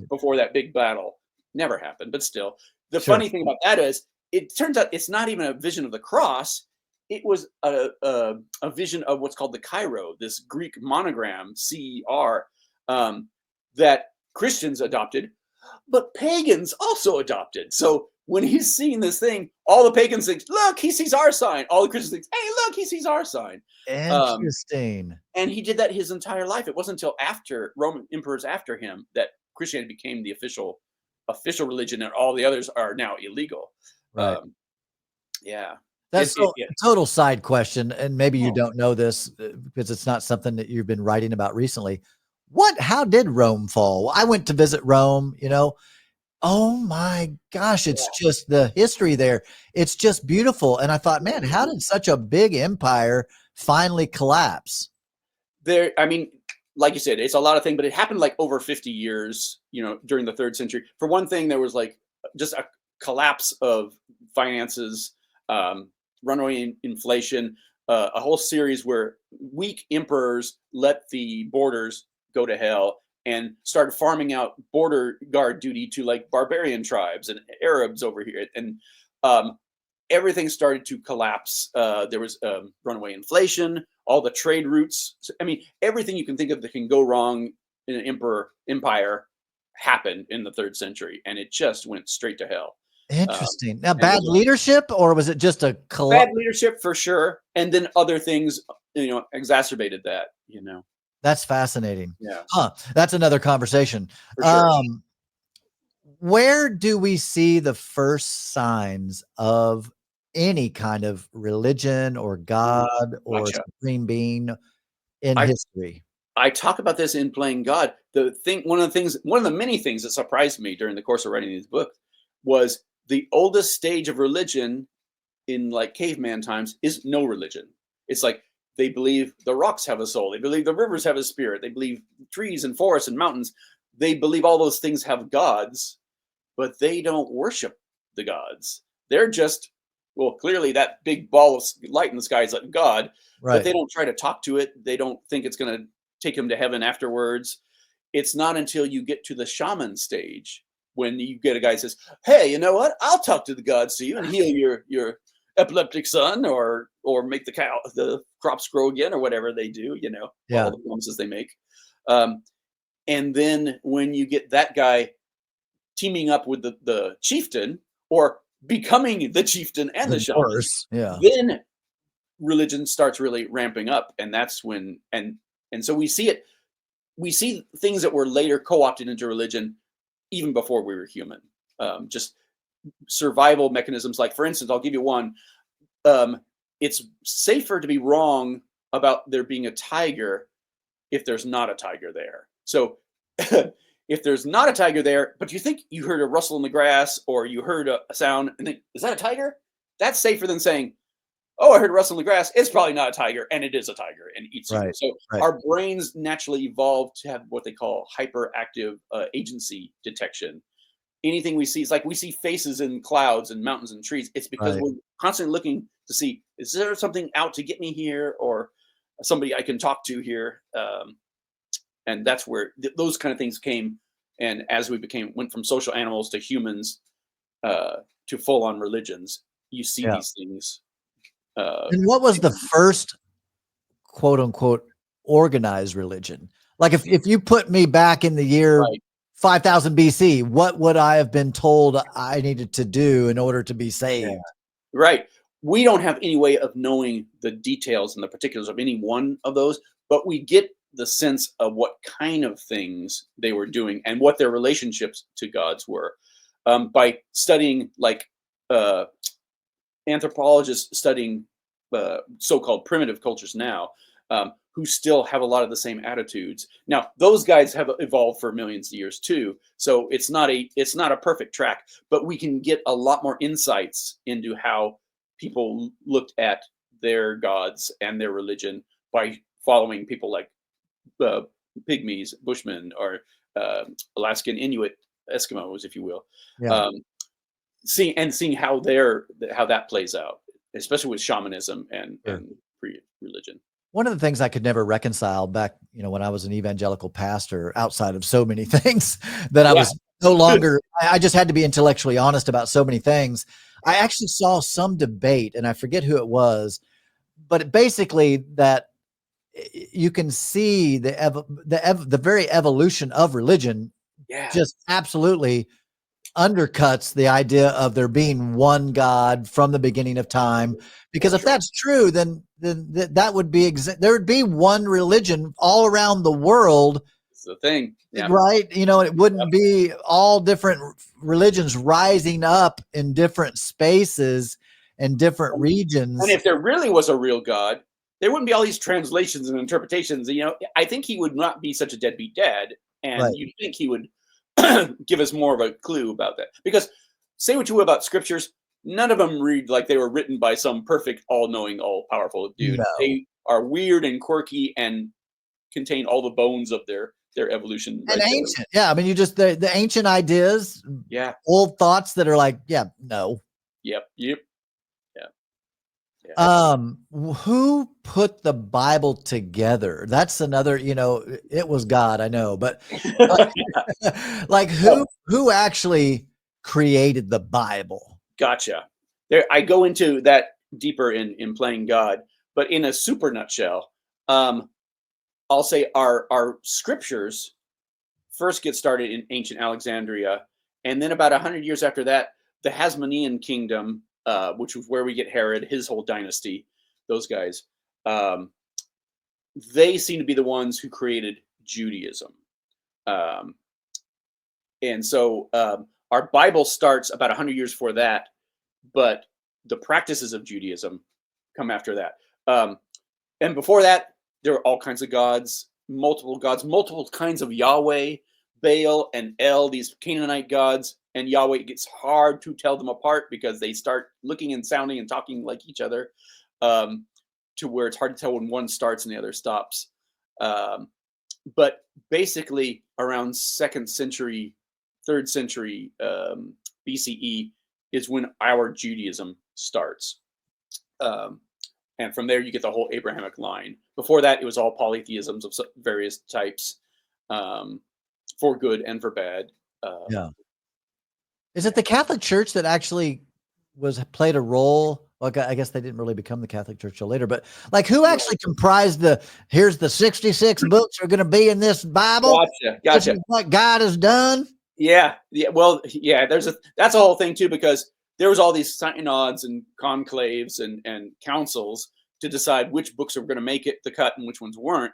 before that big battle. Never happened, but still. The funny thing about that is, it turns out it's not even a vision of the cross. It was a vision of what's called the Chi-Rho, this Greek monogram, CER, that Christians adopted, but pagans also adopted. So when he's seeing this thing, all the pagans think, look, he sees our sign. All the Christians think, hey, look, he sees our sign. Interesting. And he did that his entire life. It wasn't until after Roman emperors after him that Christianity became the official religion, and all the others are now illegal. Right. That's a total side question, and maybe you don't know this because it's not something that you've been writing about recently. How did Rome fall? I went to visit Rome, you know. Oh my gosh, it's just the history there. It's just beautiful. And I thought, man, how did such a big empire finally collapse? There, I mean, like you said, it's a lot of things, but it happened like over 50 years, you know, during the 3rd century. For one thing, there was like just a collapse of finances, runaway inflation, a whole series where weak emperors let the borders go to hell and started farming out border guard duty to like barbarian tribes and Arabs over here. And um, everything started to collapse. There was runaway inflation, all the trade routes. I mean, everything you can think of that can go wrong in an empire happened in the 3rd century, and it just went straight to hell. Interesting. Now, And bad leadership, or was it just a bad leadership for sure, and then other things, you know, exacerbated that. You know, That's fascinating. yeah, Huh. That's another conversation. for sure. Where do we see the first signs of any kind of religion or God or Gotcha. supreme being in I history? I talk about this in Playing God. One of the many things that surprised me during the course of writing these books was the oldest stage of religion in like caveman times is no religion. It's like they believe the rocks have a soul. They believe the rivers have a spirit. They believe trees and forests and mountains. They believe all those things have gods, but they don't worship the gods. They're just, well, clearly that big ball of light in the sky is like God, but Right. they don't try to talk to it. They don't think it's going to take them to heaven afterwards. It's not until you get to the shaman stage when you get a guy who says, "Hey, you know what? I'll talk to the gods to you and heal your epileptic son, or make the crops grow again, or whatever they do." You know, Yeah. all the promises they make. Um, and then when you get that guy teaming up with the chieftain, or becoming the chieftain and the The shaman, worse. Yeah. then religion starts really ramping up, and that's when and so we see it. We see things that were later co-opted into religion even before we were human. Just survival mechanisms. Like, for instance, I'll give you one. Um, it's safer to be wrong about there being a tiger if there's not a tiger there. So if there's not a tiger there, but you think you heard a rustle in the grass, or you heard a sound and think, is that a tiger? That's safer than saying, oh, I heard a rustle in the grass. It's probably not a tiger, and it is a tiger and eats you. Right. So Right. our brains naturally evolved to have what they call hyperactive agency detection. Anything we see, is like we see faces in clouds and mountains and trees. It's because Right. we're constantly looking to see, is there something out to get me here, or somebody I can talk to here? And that's where those kind of things came. And as we went from social animals to humans, to full on religions, you see Yeah. these things. And what was the first quote unquote organized religion? Like if you put me back in the year Right. 5000 BC, what would I have been told I needed to do in order to be Yeah. saved? Right. We don't have any way of knowing the details and the particulars of any one of those, but we get the sense of what kind of things they were doing and what their relationships to gods were, by studying, like, uh, anthropologists studying so-called primitive cultures now, who still have a lot of the same attitudes. Now, those guys have evolved for millions of years too, so it's not a perfect track, but we can get a lot more insights into how people looked at their gods and their religion by following people like uh, pygmies, Bushmen, or Alaskan Inuit, Eskimos, if you will. Yeah. Um, seeing how that plays out, especially with shamanism and Sure. pre-religion. One of the things I could never reconcile back, when I was an evangelical pastor, outside of so many things that I Yeah. was no longer, I just had to be intellectually honest about so many things. I actually saw some debate, and I forget who it was, but basically that you can see the very evolution of religion Yeah. just absolutely undercuts the idea of there being one God from the beginning of time. Because if That's right. that's true, then that would be there would be one religion all around the world, It's the thing. Yeah. right? It wouldn't be all different religions rising up in different spaces and different And regions. if there really was a real God, there wouldn't be all these translations and interpretations. You know, I think he would not be such a deadbeat dad, and Right. you'd think he would give us more of a clue about that. Because say what you will about scriptures, none of them read like they were written by some perfect, all-knowing, all-powerful dude. No. They are weird and quirky and contain all the bones of their evolution. And right there. ancient. Yeah. I mean, you just, the ancient ideas, Yeah. old thoughts that are like, yeah, no. Yep. Who put the Bible together? That's another, you know, it was God, I know, but like who actually created the Bible? Gotcha. There, I go into that deeper in playing God, but in a super nutshell, I'll say our scriptures first get started in ancient Alexandria, and then about 100 years after that, the Hasmonean kingdom, which was where we get Herod, his whole dynasty, those guys, they seem to be the ones who created Judaism. And so our Bible starts about 100 years before that, but the practices of Judaism come after that. And before that, there were all kinds of gods, multiple kinds of Yahweh, Baal, and El, these Canaanite gods. And Yahweh, it gets hard to tell them apart because they start looking and sounding and talking like each other, to where it's hard to tell when one starts and the other stops. But basically, around 2nd century, 3rd century BCE is when our Judaism starts. And from there, you get the whole Abrahamic line. Before that, it was all polytheisms of various types, for good and for bad. Yeah. Is it the Catholic Church that actually played a role? Well, I guess they didn't really become the Catholic Church till later, but like who actually comprised here's the 66 books are going to be in this Bible? Gotcha. This is what God has done. Yeah. Well, yeah, that's a whole thing too, because there was all these synods and conclaves and councils to decide which books are going to make it the cut and which ones weren't.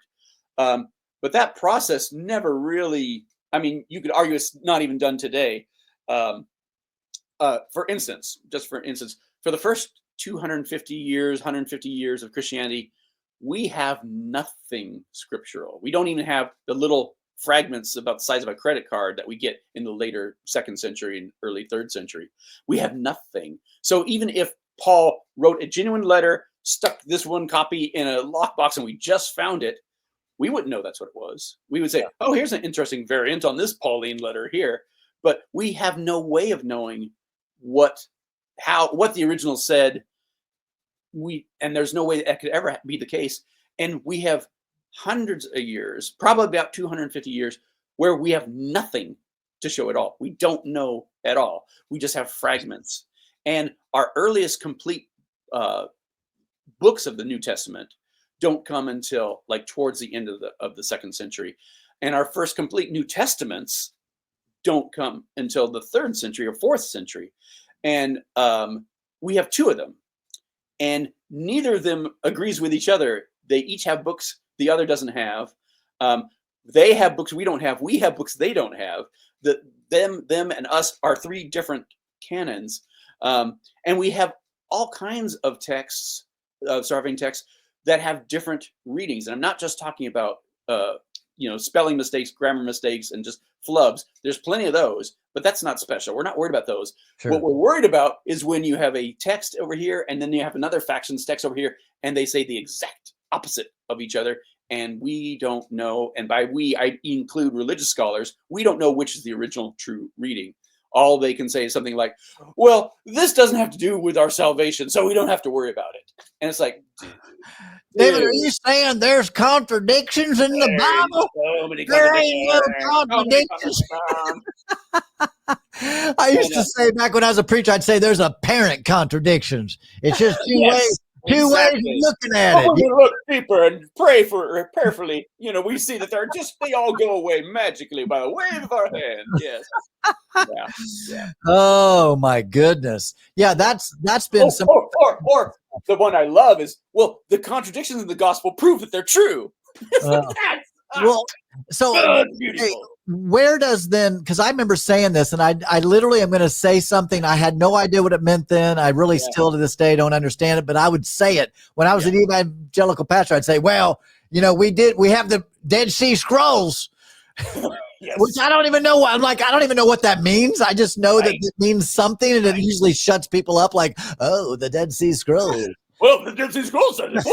But that process never really, I mean, you could argue it's not even done today. For instance, for the first 150 years of Christianity, we have nothing scriptural. We don't even have the little fragments about the size of a credit card that we get in the later 2nd century and early 3rd century. We have nothing. So even if Paul wrote a genuine letter, stuck this one copy in a lockbox, and we just found it, we wouldn't know that's what it was. We would say, oh, here's an interesting variant on this Pauline letter here. But we have no way of knowing what the original said. And there's no way that could ever be the case. And we have hundreds of years, probably about 250 years, where we have nothing to show at all. We don't know at all. We just have fragments. And our earliest complete books of the New Testament don't come until like towards the end of the 2nd century. And our first complete New Testaments don't come until the 3rd century or 4th century. And we have 2 of them. And neither of them agrees with each other. They each have books the other doesn't have. They have books we don't have. We have books they don't have. Them, and us are 3 different canons. And we have all kinds of texts, Sarvain texts, that have different readings. And I'm not just talking about spelling mistakes, grammar mistakes, and just flubs. There's plenty of those, but that's not special. We're not worried about those. Sure. What we're worried about is when you have a text over here, and then you have another faction's text over here, and they say the exact opposite of each other, and we don't know. And by we, I include religious scholars. We don't know which is the original true reading. All they can say is something like, well, this doesn't have to do with our salvation, so we don't have to worry about it. And it's like, David, are you saying there's contradictions in the Bible? There ain't no contradictions. I used to say back when I was a preacher, I'd say there's apparent contradictions. It's just two ways of looking at it. When we look deeper and pray prayerfully, we see that they all go away magically by a wave of our hand. Yes. Yeah. Oh my goodness. Yeah, that's been some. Or the one I love is, well, the contradictions in the gospel prove that they're true. So beautiful. where does then, because I remember saying this, and I literally am going to say something. I had no idea what it meant then. I really Yeah. still to this day don't understand it, but I would say it when I was an evangelical pastor. I'd say, well, we have the Dead Sea Scrolls, Yes. which I don't even know. I'm like, I don't even know what that means. I just know that it means something, and it usually shuts people up like, oh, the Dead Sea Scrolls. Well, the Dead Sea Scrolls said it.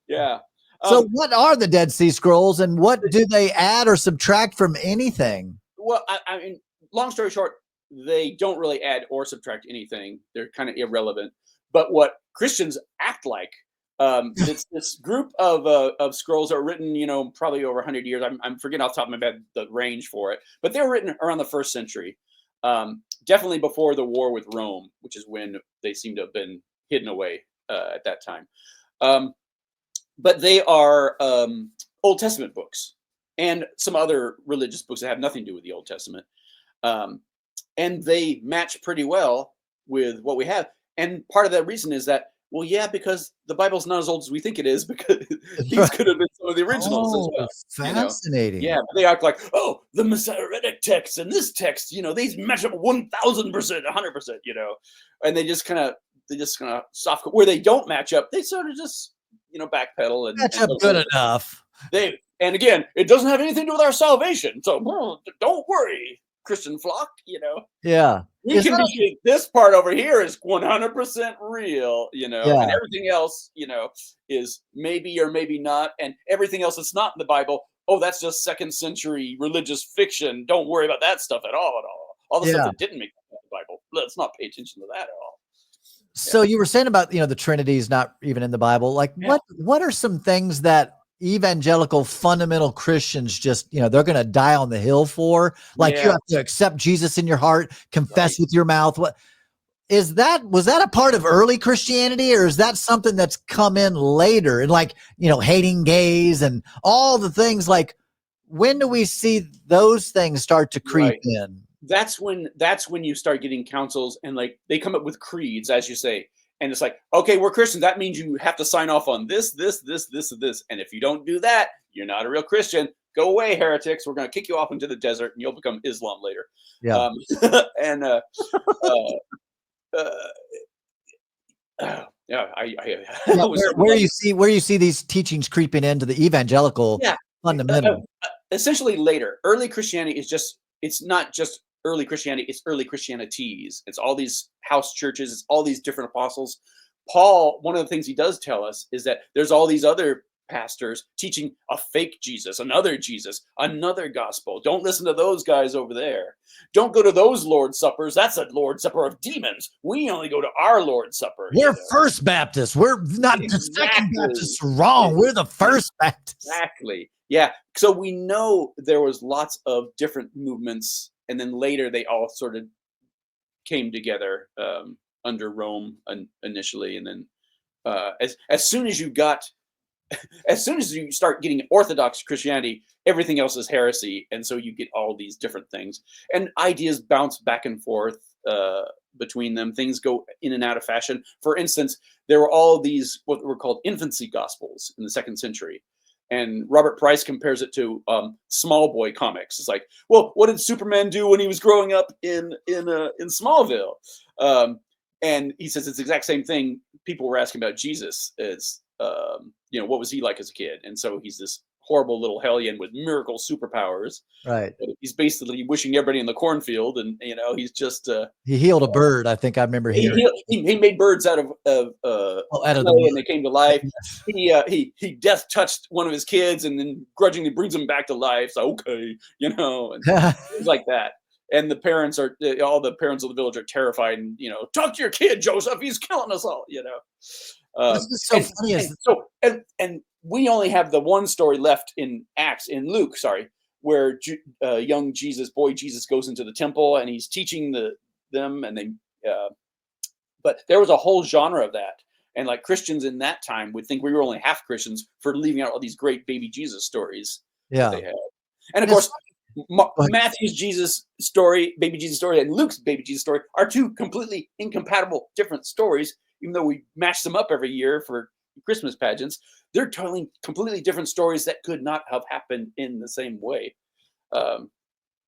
Yeah. So what are the Dead Sea Scrolls, and what do they add or subtract from anything? Well, I mean, long story short, they don't really add or subtract anything. They're kind of irrelevant. But what Christians act like, it's this group of scrolls are written, probably over 100 years. I'm forgetting off the top of my head the range for it, but they were written around the 1st century, definitely before the war with Rome, which is when they seem to have been hidden away at that time. But they are Old Testament books and some other religious books that have nothing to do with the Old Testament. And they match pretty well with what we have. And part of that reason is that, well, yeah, because the Bible's not as old as we think it is, because these could have been some of the originals as well. Fascinating. Yeah, they act like, oh, the Masoretic text and this text, these match up 1,000%, 100%, and they just kind of soft, where they don't match up, they sort of just backpedal and match up good enough. And again, it doesn't have anything to do with our salvation, so don't worry, Christian flock. Yeah, we can be this part over here is 100% real, and everything else, is maybe or maybe not, and everything else that's not in the Bible, oh, that's just 2nd century religious fiction. Don't worry about that stuff at all. All the stuff that didn't make the Bible. Let's not pay attention to that at all. So you were saying about, the Trinity is not even in the Bible. Like what are some things that evangelical fundamental Christians just, they're going to die on the hill for? Like you have to accept Jesus in your heart, confess with your mouth. Was that a part of early Christianity, or is that something that's come in later? And like, hating gays and all the things, like, when do we see those things start to creep in? That's when you start getting councils, and like they come up with creeds, as you say, and it's like, okay, we're Christians. That means you have to sign off on this, and this. And if you don't do that, you're not a real Christian. Go away, heretics. We're going to kick you off into the desert, and you'll become Islam later. Yeah. Where you see these teachings creeping into the evangelical fundamental. Essentially later. Early Christianity it's not just early Christianity, it's early Christianities. It's all these house churches, it's all these different apostles. Paul, one of the things he does tell us is that there's all these other pastors teaching a fake Jesus, another gospel. Don't listen to those guys over there. Don't go to those Lord's Suppers. That's a Lord's Supper of demons. We only go to our Lord's Supper. We're First Baptists. We're not the Second Baptists. Wrong. We're the First Baptists. Exactly. Yeah. So we know there was lots of different movements, and then later they all sort of came together under Rome initially, and then as soon as you start getting Orthodox Christianity, everything else is heresy, and so you get all these different things, and ideas bounce back and forth between them. Things go in and out of fashion. For instance, there were all these what were called infancy gospels in the 2nd century. And Robert Price compares it to small boy comics. It's like, well, what did Superman do when he was growing up in Smallville? And he says it's the exact same thing. People were asking about Jesus as, what was he like as a kid? And so he's this horrible little hellion with miracle superpowers. Right. He's basically wishing everybody in the cornfield, and he's just he healed a bird. I think I remember hearing. He made birds out of clay, and they came to life. He death touched one of his kids, and then grudgingly brings him back to life. So and things like that. And the parents all the parents of the village are terrified, and talk to your kid, Joseph. He's killing us all. This is so funny. And we only have the one story left in Luke, where young boy Jesus goes into the temple and he's teaching them, and they. But there was a whole genre of that, and like Christians in that time would think we were only half Christians for leaving out all these great baby Jesus stories. Yeah, that they had. And of course, Matthew's Jesus story, baby Jesus story, and Luke's baby Jesus story are two completely incompatible, different stories. Even though we mash them up every year for Christmas pageants, they're telling completely different stories that could not have happened in the same way. Um,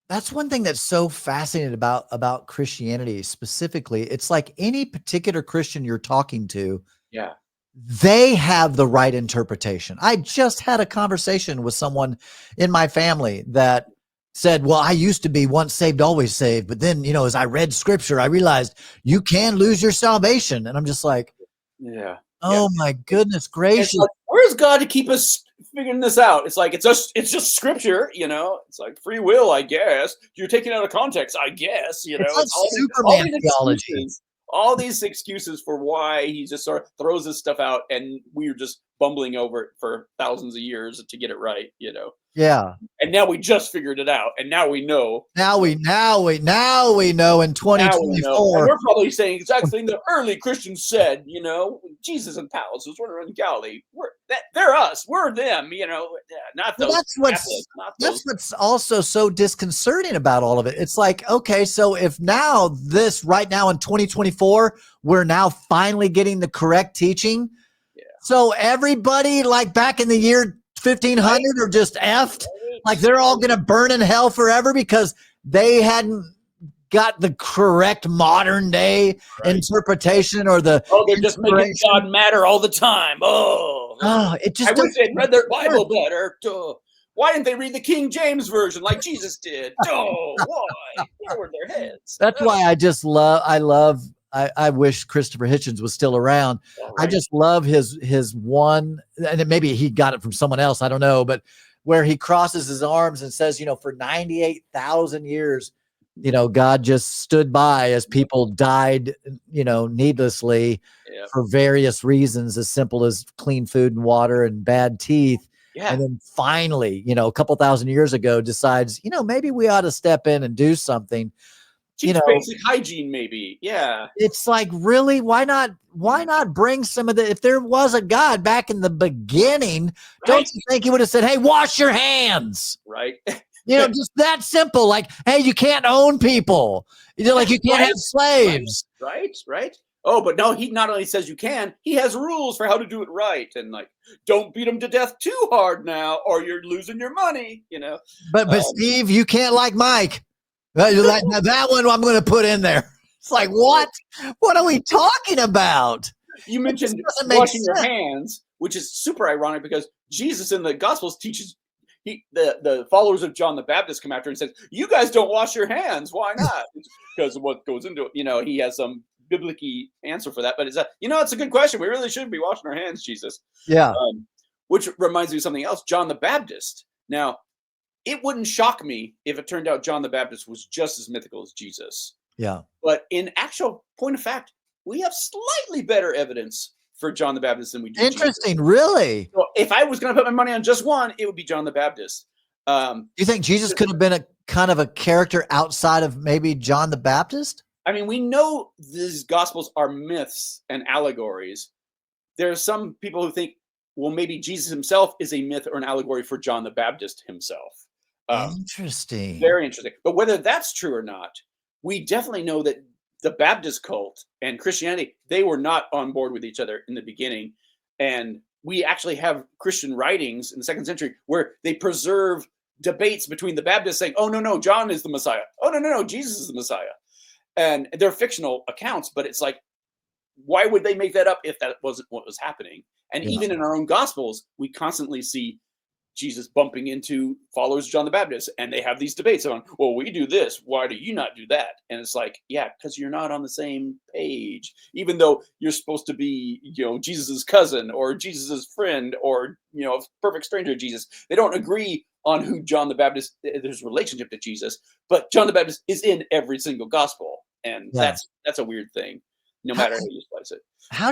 That's one thing that's so fascinating about Christianity specifically. It's like any particular Christian you're talking to, yeah. they have the right interpretation. I just had a conversation with someone in my family that said, well, I used to be once saved, always saved. But then, as I read scripture, I realized you can lose your salvation. And I'm just like, Yeah. Yeah. oh my goodness It's gracious. like, where's God to keep us figuring this out? It's like, it's just scripture, It's like free will, I guess. You're taking it out of context, I guess, It's like It's all Superman these theology. excuses, all these excuses for why he just sort of throws this stuff out, and we're just bumbling over it for thousands of years to get it right, Yeah. And now we just figured it out, and now we know. Now we know in Now we know. And 2024. we're probably saying exact thing the early Christians said, Jesus and palace was running around Galilee. They're us. We're them, not Well, those that's Catholics, not those. what's also so disconcerting about all of it. It's like, okay, so if now right now in 2024, we're now finally getting the correct teaching. Yeah. So everybody like back in the year 1500 are just effed. Like they're all going to burn in hell forever because they hadn't got the correct modern day interpretation or the. Oh, they're just making God matter all the time. It just. I wish they'd read their Bible better. Why didn't they read the King James version like Jesus did? Why? Where were their heads? That's why I wish Christopher Hitchens was still around. I just love his one, and maybe he got it from someone else, I don't know, but where he crosses his arms and says, for 98,000 years, God just stood by as people died, needlessly for various reasons, as simple as clean food and water and bad teeth. Yeah. And then finally, a couple thousand years ago decides, maybe we ought to step in and do something. Basic hygiene, maybe. Yeah. It's like, really, why not bring some of if there was a God back in the beginning, don't you think he would have said, hey, wash your hands? Right. Just that simple. Like, hey, you can't own people. Like you can't have slaves. Right. Oh, but no, he not only says you can, he has rules for how to do it right. And like, don't beat them to death too hard now, or you're losing your money, But Steve, you can't like Mike. Now that one I'm going to put in there. It's like, what? What are we talking about? You mentioned washing your hands, which is super ironic because Jesus in the Gospels teaches the followers of John the Baptist come after and says, you guys don't wash your hands. Why not? Because of what goes into it. He has some biblical answer for that. But it's a good question. We really should be washing our hands, Jesus. Yeah. Which reminds me of something else. John the Baptist. Now, it wouldn't shock me if it turned out John the Baptist was just as mythical as Jesus. Yeah. But in actual point of fact, we have slightly better evidence for John the Baptist than we do. Interesting. Jesus. Really? So if I was going to put my money on just one, it would be John the Baptist. Do you think Jesus could have been a kind of a character outside of maybe John the Baptist? I mean, we know these Gospels are myths and allegories. There are some people who think, well, maybe Jesus himself is a myth or an allegory for John the Baptist himself. Interesting. Very interesting. But whether that's true or not, we definitely know that the Baptist cult and Christianity, they were not on board with each other in the beginning. And we actually have Christian writings in the 2nd century where they preserve debates between the Baptists saying, oh, no, John is the Messiah. Oh, no, Jesus is the Messiah. And they're fictional accounts, but it's like, why would they make that up if that wasn't what was happening? And even in our own Gospels, we constantly see Jesus bumping into followers of John the Baptist, and they have these debates on, well, we do this, why do you not do that? And it's like, yeah, because you're not on the same page, even though you're supposed to be, Jesus's cousin or Jesus's friend or, a perfect stranger to Jesus. They don't agree on who John the Baptist, there's relationship to Jesus, but John the Baptist is in every single gospel. And that's a weird thing, no matter how you slice it. How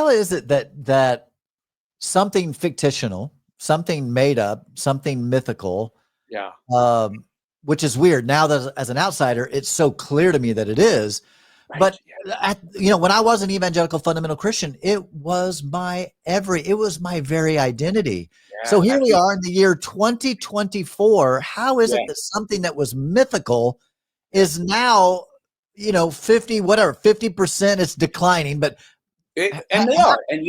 is it that something fictional, something made up, something mythical, which is weird now that as an outsider, it's so clear to me that it is. Right. But when I was an evangelical fundamental Christian, it was my very identity. Yeah, so here we are in the year 2024. How is it that something that was mythical is now, 50%, it's declining, but And they are. And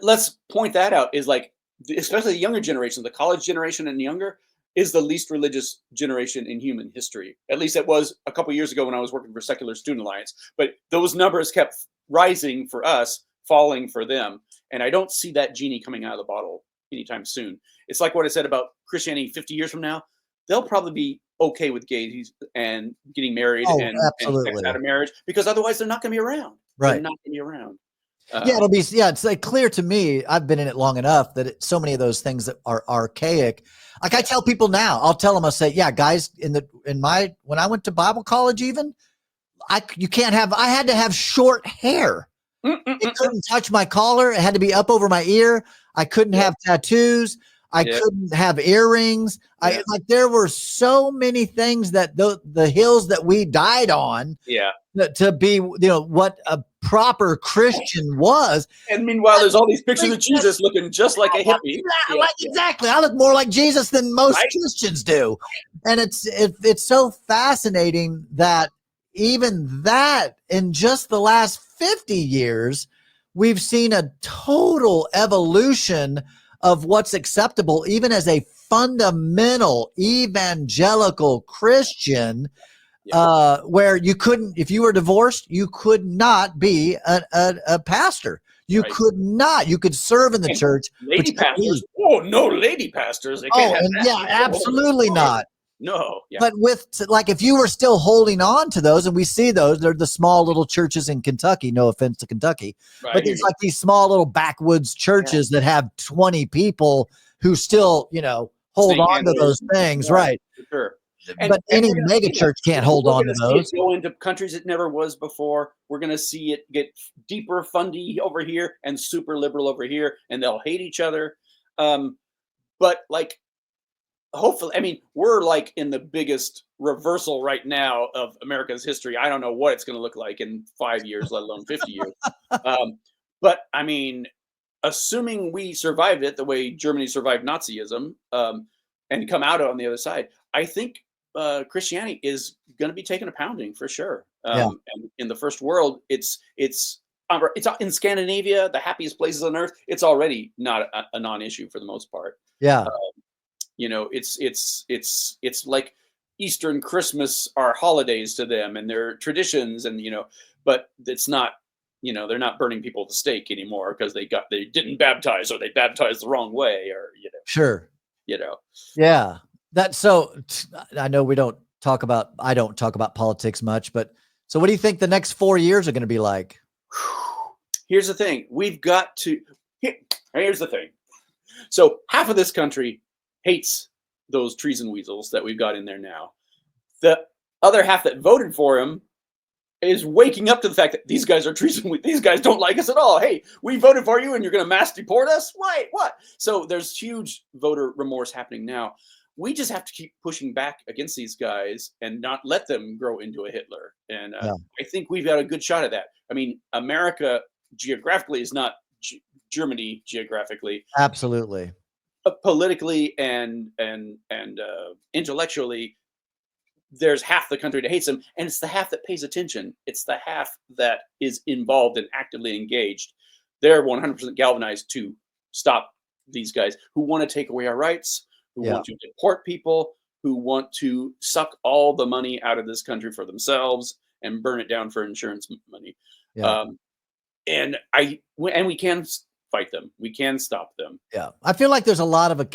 let's point that out, is like, especially the younger generation, the college generation and younger, is the least religious generation in human history. At least it was a couple years ago when I was working for Secular Student Alliance. But those numbers kept rising for us, falling for them. And I don't see that genie coming out of the bottle anytime soon. It's like what I said about Christianity 50 years from now. They'll probably be okay with gays and getting married and sex out of marriage, because otherwise they're not going to be around. Right. They're not going to be around. It's like clear to me. I've been in it long enough that so many of those things that are archaic. Like I tell people now, I'll tell them, I'll say, yeah, guys, when I went to Bible college, even I had to have short hair. It couldn't touch my collar. It had to be up over my ear. I couldn't have tattoos. I couldn't have earrings. There were so many things that the hills that we died on. To be, what a proper Christian was. And meanwhile, there's all these pictures of Jesus looking just like a hippie. Exactly. I look more like Jesus than most Christians do. And it's so fascinating that even that in just the last 50 years, we've seen a total evolution of what's acceptable, even as a fundamental evangelical Christian. Where you couldn't, if you were divorced, you could not be a pastor. You could not. You could serve in the church. Lady pastors? Oh, no, lady pastors. They can't have that. Absolutely not. No. But if you were still holding on to those, and we see those, they're the small little churches in Kentucky. No offense to Kentucky, but it's like these small little backwoods churches that have 20 people who still, hold on to those things, right? For sure. But any mega church can't hold on to those. Go into countries it never was before. We're going to see it get deeper fundy over here and super liberal over here, and they'll hate each other. But hopefully, we're like in the biggest reversal right now of America's history. I don't know what it's going to look like in 5 years, let alone 50 years. But assuming we survived it the way Germany survived Nazism, and come out on the other side, I think Christianity is going to be taking a pounding for sure. And in the first world, it's in Scandinavia, the happiest places on earth. It's already not a non-issue for the most part. It's like Easter and Christmas are holidays to them, and their traditions, and but it's not. They're not burning people at the stake anymore because they didn't baptize, or they baptized the wrong way, or Sure. Yeah. That's so. I know I don't talk about politics much, but so what do you think the next 4 years are going to be like? Here's the thing. Here's the thing. So half of this country hates those treason weasels that we've got in there now. The other half that voted for him is waking up to the fact that these guys are treason. These guys don't like us at all. Hey, we voted for you and you're going to mass deport us? Why? What? So there's huge voter remorse happening now. We just have to keep pushing back against these guys and not let them grow into a Hitler. And I think we've got a good shot at that. America geographically is not Germany geographically. Absolutely. Politically and intellectually, there's half the country that hates them, and it's the half that pays attention. It's the half that is involved and actively engaged. They're 100% galvanized to stop these guys who want to take away our rights, who want to deport people, who want to suck all the money out of this country for themselves and burn it down for insurance money. And we can fight them. We can stop them. Yeah. I feel like there's a lot of,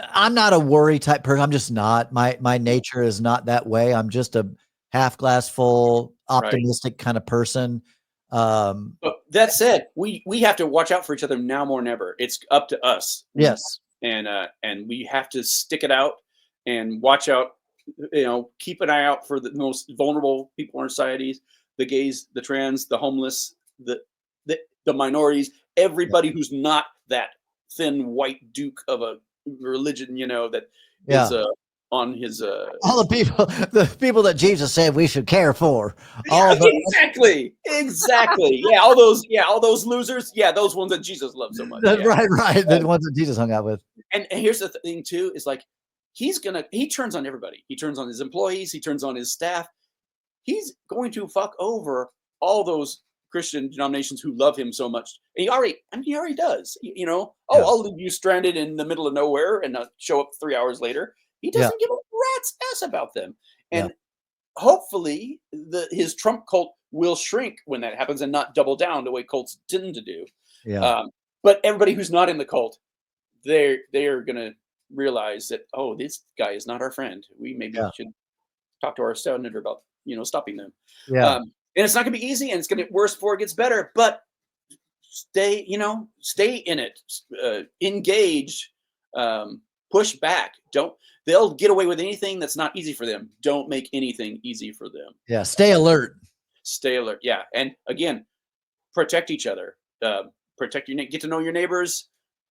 I'm not a worry type person. I'm just not. My nature is not that way. I'm just a half glass full, optimistic kind of person. But that said, we have to watch out for each other now more than ever. It's up to us. Yes. And we have to stick it out and watch out, keep an eye out for the most vulnerable people in our societies, the gays, the trans, the homeless, the minorities, everybody who's not that thin white duke of a religion, that is on his all the people that Jesus said we should care for. Exactly. Yeah, all those losers. Yeah, those ones that Jesus loved so much. Right. The ones that Jesus hung out with. And here's the thing too, is like he turns on everybody. He turns on his employees, he turns on his staff. He's going to fuck over all those Christian denominations who love him so much. And he already does. I'll leave you stranded in the middle of nowhere and show up 3 hours later. He doesn't give a rat's ass about them. And hopefully his Trump cult will shrink when that happens and not double down the way cults tend to do. But everybody who's not in the cult, they are going to realize that, oh, this guy is not our friend. We maybe should talk to our senator about, stopping them. And it's not going to be easy, and it's going to get worse before it gets better. But stay in it, engage, push back. They'll get away with anything that's not easy for them. Don't make anything easy for them. Yeah, stay alert. Stay alert. Yeah, and again, protect each other. Protect get to know your neighbors.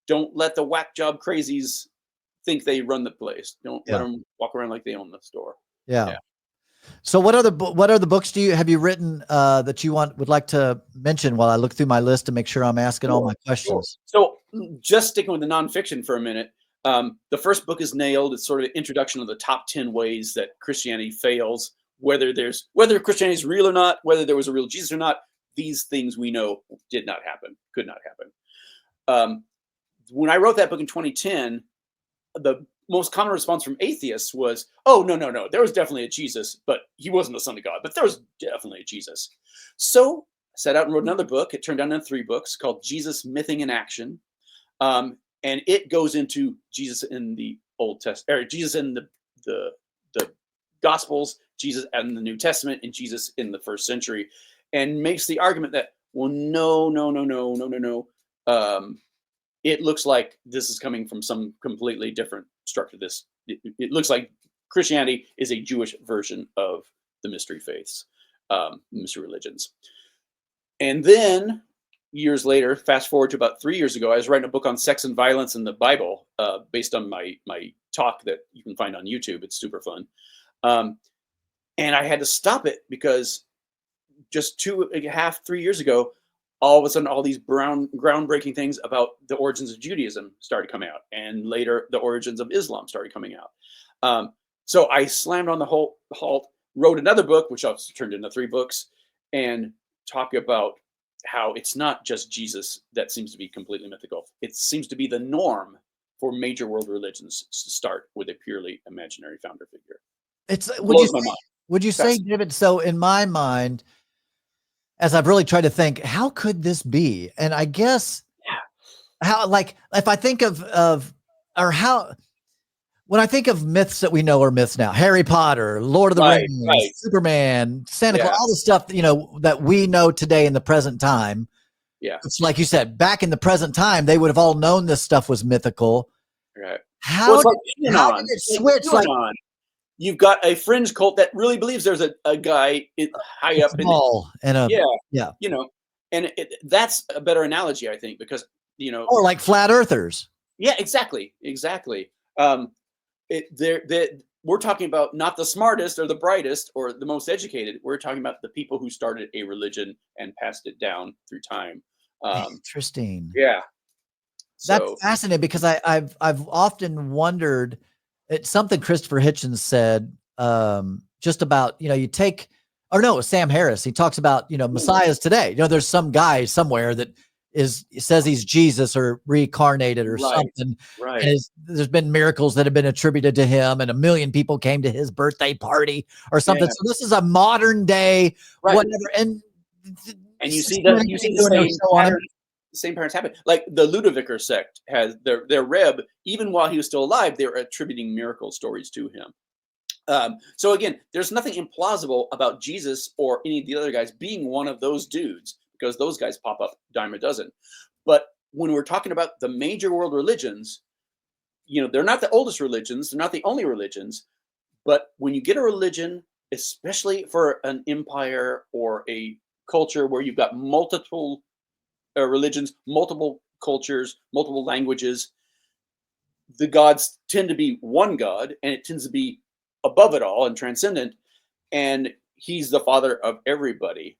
Don't let the whack job crazies think they run the place. Don't let them walk around like they own the store. Yeah. So what other books have you written that you would like to mention while I look through my list to make sure I'm asking all my questions? So just sticking with the nonfiction for a minute. The first book is nailed. It's sort of an introduction of the top 10 ways that Christianity fails, whether Christianity is real or not, whether there was a real Jesus or not. These things we know did not happen, could not happen. When I wrote that book in 2010, the most common response from atheists was, oh, no, there was definitely a Jesus, but he wasn't the Son of God, but there was definitely a Jesus. So I set out and wrote another book. It turned out into 3 books called Jesus, Mything in Action. And it goes into Jesus in the Old Testament, or Jesus in the Gospels, Jesus in the New Testament, and Jesus in the first century, and makes the argument that, well, no. It looks like this is coming from some completely different structure. It looks like Christianity is a Jewish version of the mystery faiths, mystery religions. And then years later, fast forward to about 3 years ago, I was writing a book on sex and violence in the Bible, based on my talk that you can find on YouTube. It's super fun. And I had to stop it because just 2.5, 3 years ago, all of a sudden, all these groundbreaking things about the origins of Judaism started coming out, and later the origins of Islam started coming out. So I slammed on the halt, wrote another book, which also turned into 3 books, and talk about how it's not just Jesus that seems to be completely mythical. It seems to be the norm for major world religions to start with a purely imaginary founder figure. Would you say, David? So in my mind, as I've really tried to think, how could this be? And I guess how, like, if I think when I think of myths that we know are myths now, Harry Potter, Lord of the Rings, Superman, Santa Claus, all the stuff, that we know today in the present time. Yeah. It's like you said, back in the present time, they would have all known this stuff was mythical. Right. How did it switch? Like, you've got a fringe cult that really believes there's a guy high up in and that's a better analogy, I think, because or like flat earthers. Yeah, exactly. We're talking about not the smartest or the brightest or the most educated. We're talking about the people who started a religion and passed it down through time. Interesting. Yeah. That's fascinating, because I've often wondered. It's something Christopher Hitchens said, just about, Sam Harris. He talks about, messiahs today. There's some guy somewhere that says he's Jesus or reincarnated or something. Right. And there's been miracles that have been attributed to him, and 1 million people came to his birthday party or something. Yeah. So this is a modern day, whatever. And you see the same patterns happen. Like the Ludovicker sect has their Reb, even while he was still alive, they were attributing miracle stories to him. So again, there's nothing implausible about Jesus or any of the other guys being one of those dudes, because those guys pop up dime a dozen. But when we're talking about the major world religions, they're not the oldest religions, they're not the only religions, but when you get a religion, especially for an empire or a culture where you've got multiple religions, multiple cultures, multiple languages, the gods tend to be one God, and it tends to be above it all and transcendent, and he's the father of everybody.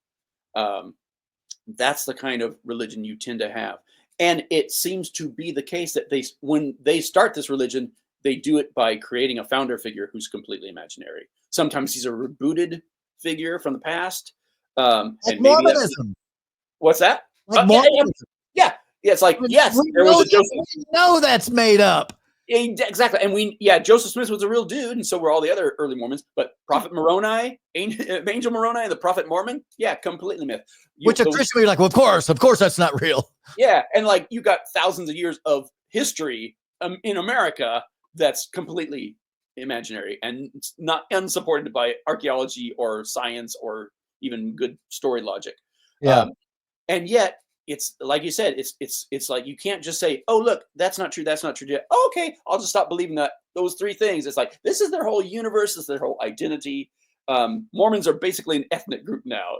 That's the kind of religion you tend to have. And it seems to be the case that when they start this religion, they do it by creating a founder figure who's completely imaginary. Sometimes he's a rebooted figure from the past. Like Mormonism. What's that? Like Yeah, Mormonism. yeah. It's like, yes, We there was a Joseph. we know that's made up. Exactly. And Joseph Smith was a real dude, and so were all the other early Mormons. But Prophet Moroni, Angel Moroni, and the Prophet Mormon, yeah, completely myth. Which a Christian would be like, well, of course, that's not real. Yeah, and like you got thousands of years of history in America that's completely imaginary and not unsupported by archaeology or science or even good story logic. Yeah. And yet, it's like you said, it's like you can't just say, "Oh, look, that's not true. That's not true." Oh, okay, I'll just stop believing that those three things. It's like this is their whole universe. This is their whole identity. Mormons are basically an ethnic group now.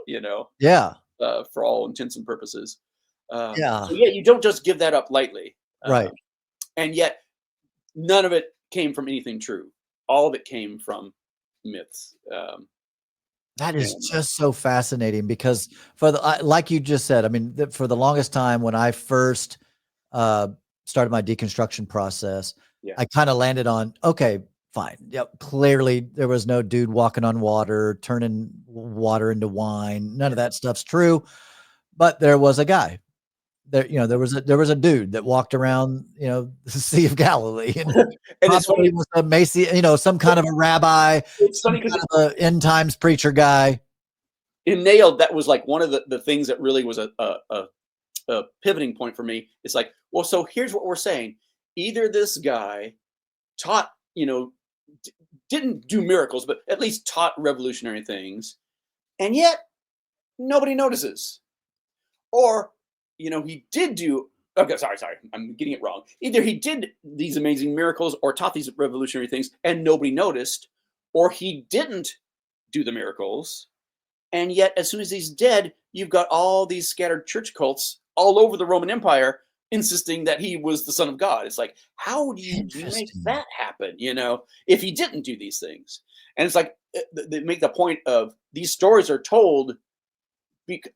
Yeah. For all intents and purposes. Yeah. So yeah, you don't just give that up lightly. Right. And yet, none of it came from anything true. All of it came from myths. That is just so fascinating because like you just said, I mean, for the longest time when I first started my deconstruction process, I kind of landed on, okay, fine. Yep. Clearly there was no dude walking on water, turning water into wine. None of that stuff's true. But there was a guy there, there was a dude that walked around, the Sea of Galilee and it's funny. was a Macy, some kind of a rabbi, it's funny because an end times preacher guy. In Nailed, that was like one of the things that really was a pivoting point for me. It's like, well, so here's what we're saying. Either this guy taught, didn't do miracles, but at least taught revolutionary things, and yet nobody notices. Or, he did do, okay, sorry, I'm getting it wrong. Either he did these amazing miracles or taught these revolutionary things and nobody noticed, or he didn't do the miracles. And yet, as soon as he's dead, you've got all these scattered church cults all over the Roman Empire insisting that he was the Son of God. It's like, how do you make that happen, if he didn't do these things? And it's like, they make the point of these stories are told,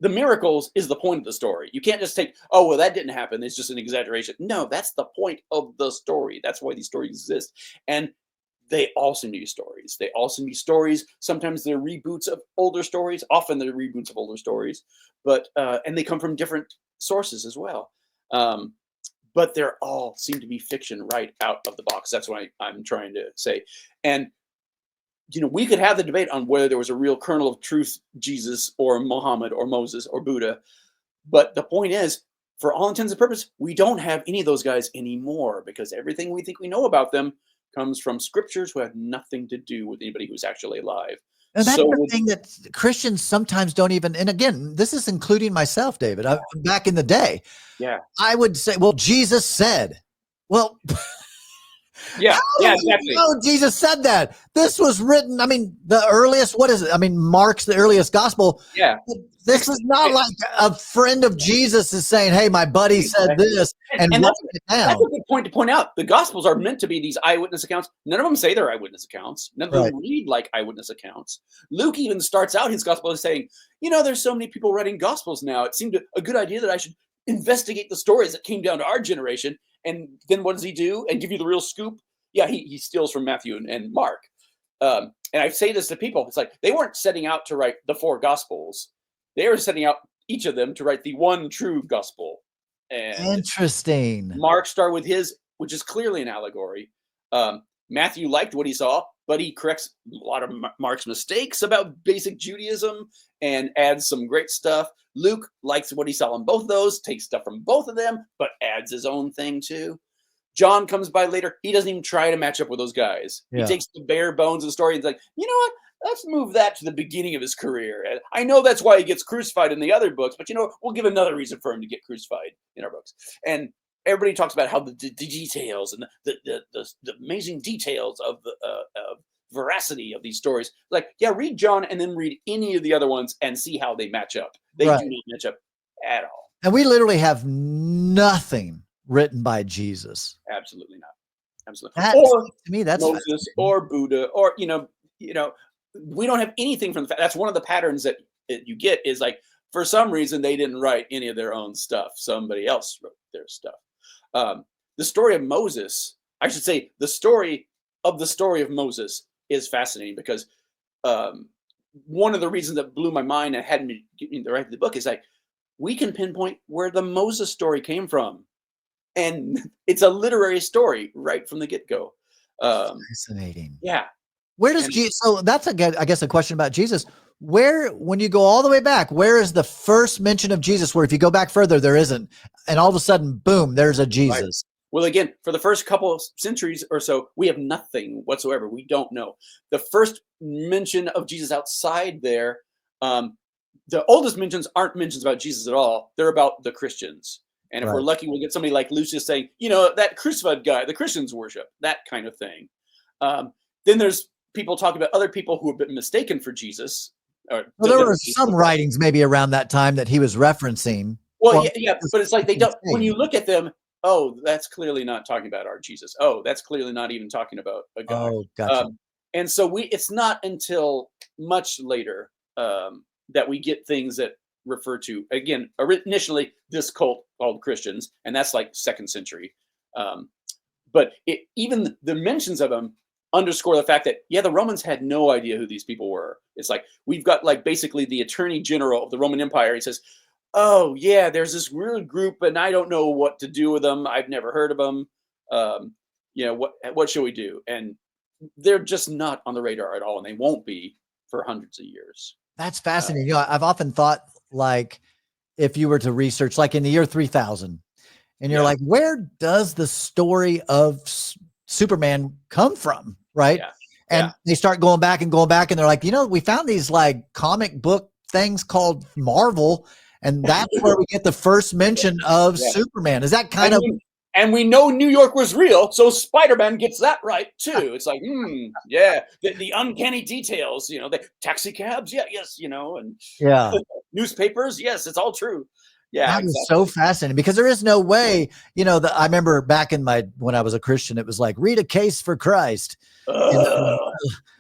the miracles is the point of the story. You can't just take, oh, well, that didn't happen. It's just an exaggeration. No, that's the point of the story. That's why these stories exist. And they all seem to be stories. They all seem to be stories. Sometimes they're reboots of older stories. Often they're reboots of older stories. But and they come from different sources as well. But they're all seem to be fiction right out of the box. That's what I'm trying to say. And we could have the debate on whether there was a real kernel of truth, Jesus or Muhammad or Moses or Buddha. But the point is, for all intents and purposes, we don't have any of those guys anymore because everything we think we know about them comes from scriptures who have nothing to do with anybody who's actually alive. And that's the thing that Christians sometimes don't even, and again, this is including myself, David, back in the day. Yeah. I would say, well, Jesus said, well, yeah, exactly. No, Jesus said that. This was written. I mean, the earliest. What is it? I mean, Mark's the earliest gospel. Yeah. This is not like a friend of Jesus is saying, "Hey, my buddy said this," and that's a good point to point out. The Gospels are meant to be these eyewitness accounts. None of them say they're eyewitness accounts. None of them read like eyewitness accounts. Luke even starts out his gospel as saying, "There's so many people writing Gospels now. It seemed a good idea that I should investigate the stories that came down to our generation." And then what does he do? And give you the real scoop? Yeah, he steals from Matthew and Mark. And I say this to people. It's like they weren't setting out to write the 4 Gospels. They were setting out, each of them, to write the one true gospel. And interesting. Mark started with his, which is clearly an allegory. Matthew liked what he saw, but he corrects a lot of Mark's mistakes about basic Judaism and adds some great stuff. Luke likes what he saw in both of those, takes stuff from both of them, but adds his own thing too. John comes by later. He doesn't even try to match up with those guys. Yeah. He takes the bare bones of the story and is like, you know what? Let's move that to the beginning of his career. And I know that's why he gets crucified in the other books, but we'll give another reason for him to get crucified in our books. And everybody talks about how the details and the amazing details of the veracity of these stories. Like, yeah, read John and then read any of the other ones and see how they match up. They do not match up at all. And we literally have nothing written by Jesus. Absolutely not. Absolutely. Or to me, that's Moses or Buddha or we don't have anything from that's one of the patterns that you get is like, for some reason, they didn't write any of their own stuff. Somebody else wrote their stuff. The story of Moses, I should say, the story of Moses is fascinating because one of the reasons that blew my mind and had me get me to write the book is like, we can pinpoint where the Moses story came from. And it's a literary story right from the get-go. Fascinating. Yeah. Where does Jesus? So that's I guess a question about Jesus. Where, when you go all the way back, where is the first mention of Jesus? Where if you go back further, there isn't, and all of a sudden, boom, there's a Jesus. Right. Well, again, for the first couple of centuries or so, we have nothing whatsoever. We don't know. The first mention of Jesus outside there, the oldest mentions aren't mentions about Jesus at all. They're about the Christians. And if we're lucky, we'll get somebody like Lucius saying, that crucified guy, the Christians worship, that kind of thing. Then there's people talking about other people who have been mistaken for Jesus. Well, there were some writings maybe around that time that he was referencing. Well, yeah, but it's like they don't, when you look at them, oh, that's clearly not talking about our Jesus. Oh, that's clearly not even talking about a guy. Oh, gotcha. And so it's not until much later that we get things that refer to, again, initially this cult called Christians, and that's like 2nd century. But even the mentions of them underscore the fact that, yeah, the Romans had no idea who these people were. It's like, we've got like basically the Attorney General of the Roman Empire. He says, oh yeah, there's this weird group and I don't know what to do with them. I've never heard of them. What should we do? And they're just not on the radar at all. And they won't be for hundreds of years. That's fascinating. I've often thought, like, if you were to research, like in the year 3000, and you're like, where does the story of Superman come from? Right. Yeah. And they start going back, and they're like, we found these like comic book things called Marvel, and that's where we get the first mention of Superman. Is that kind of, and we know New York was real, so Spider-Man gets that right too. It's like, the uncanny details, the taxi cabs, and newspapers, yes, it's all true. Yeah, that was so fascinating, because there is no way, I remember back in when I was a Christian, it was like, read a case for Christ.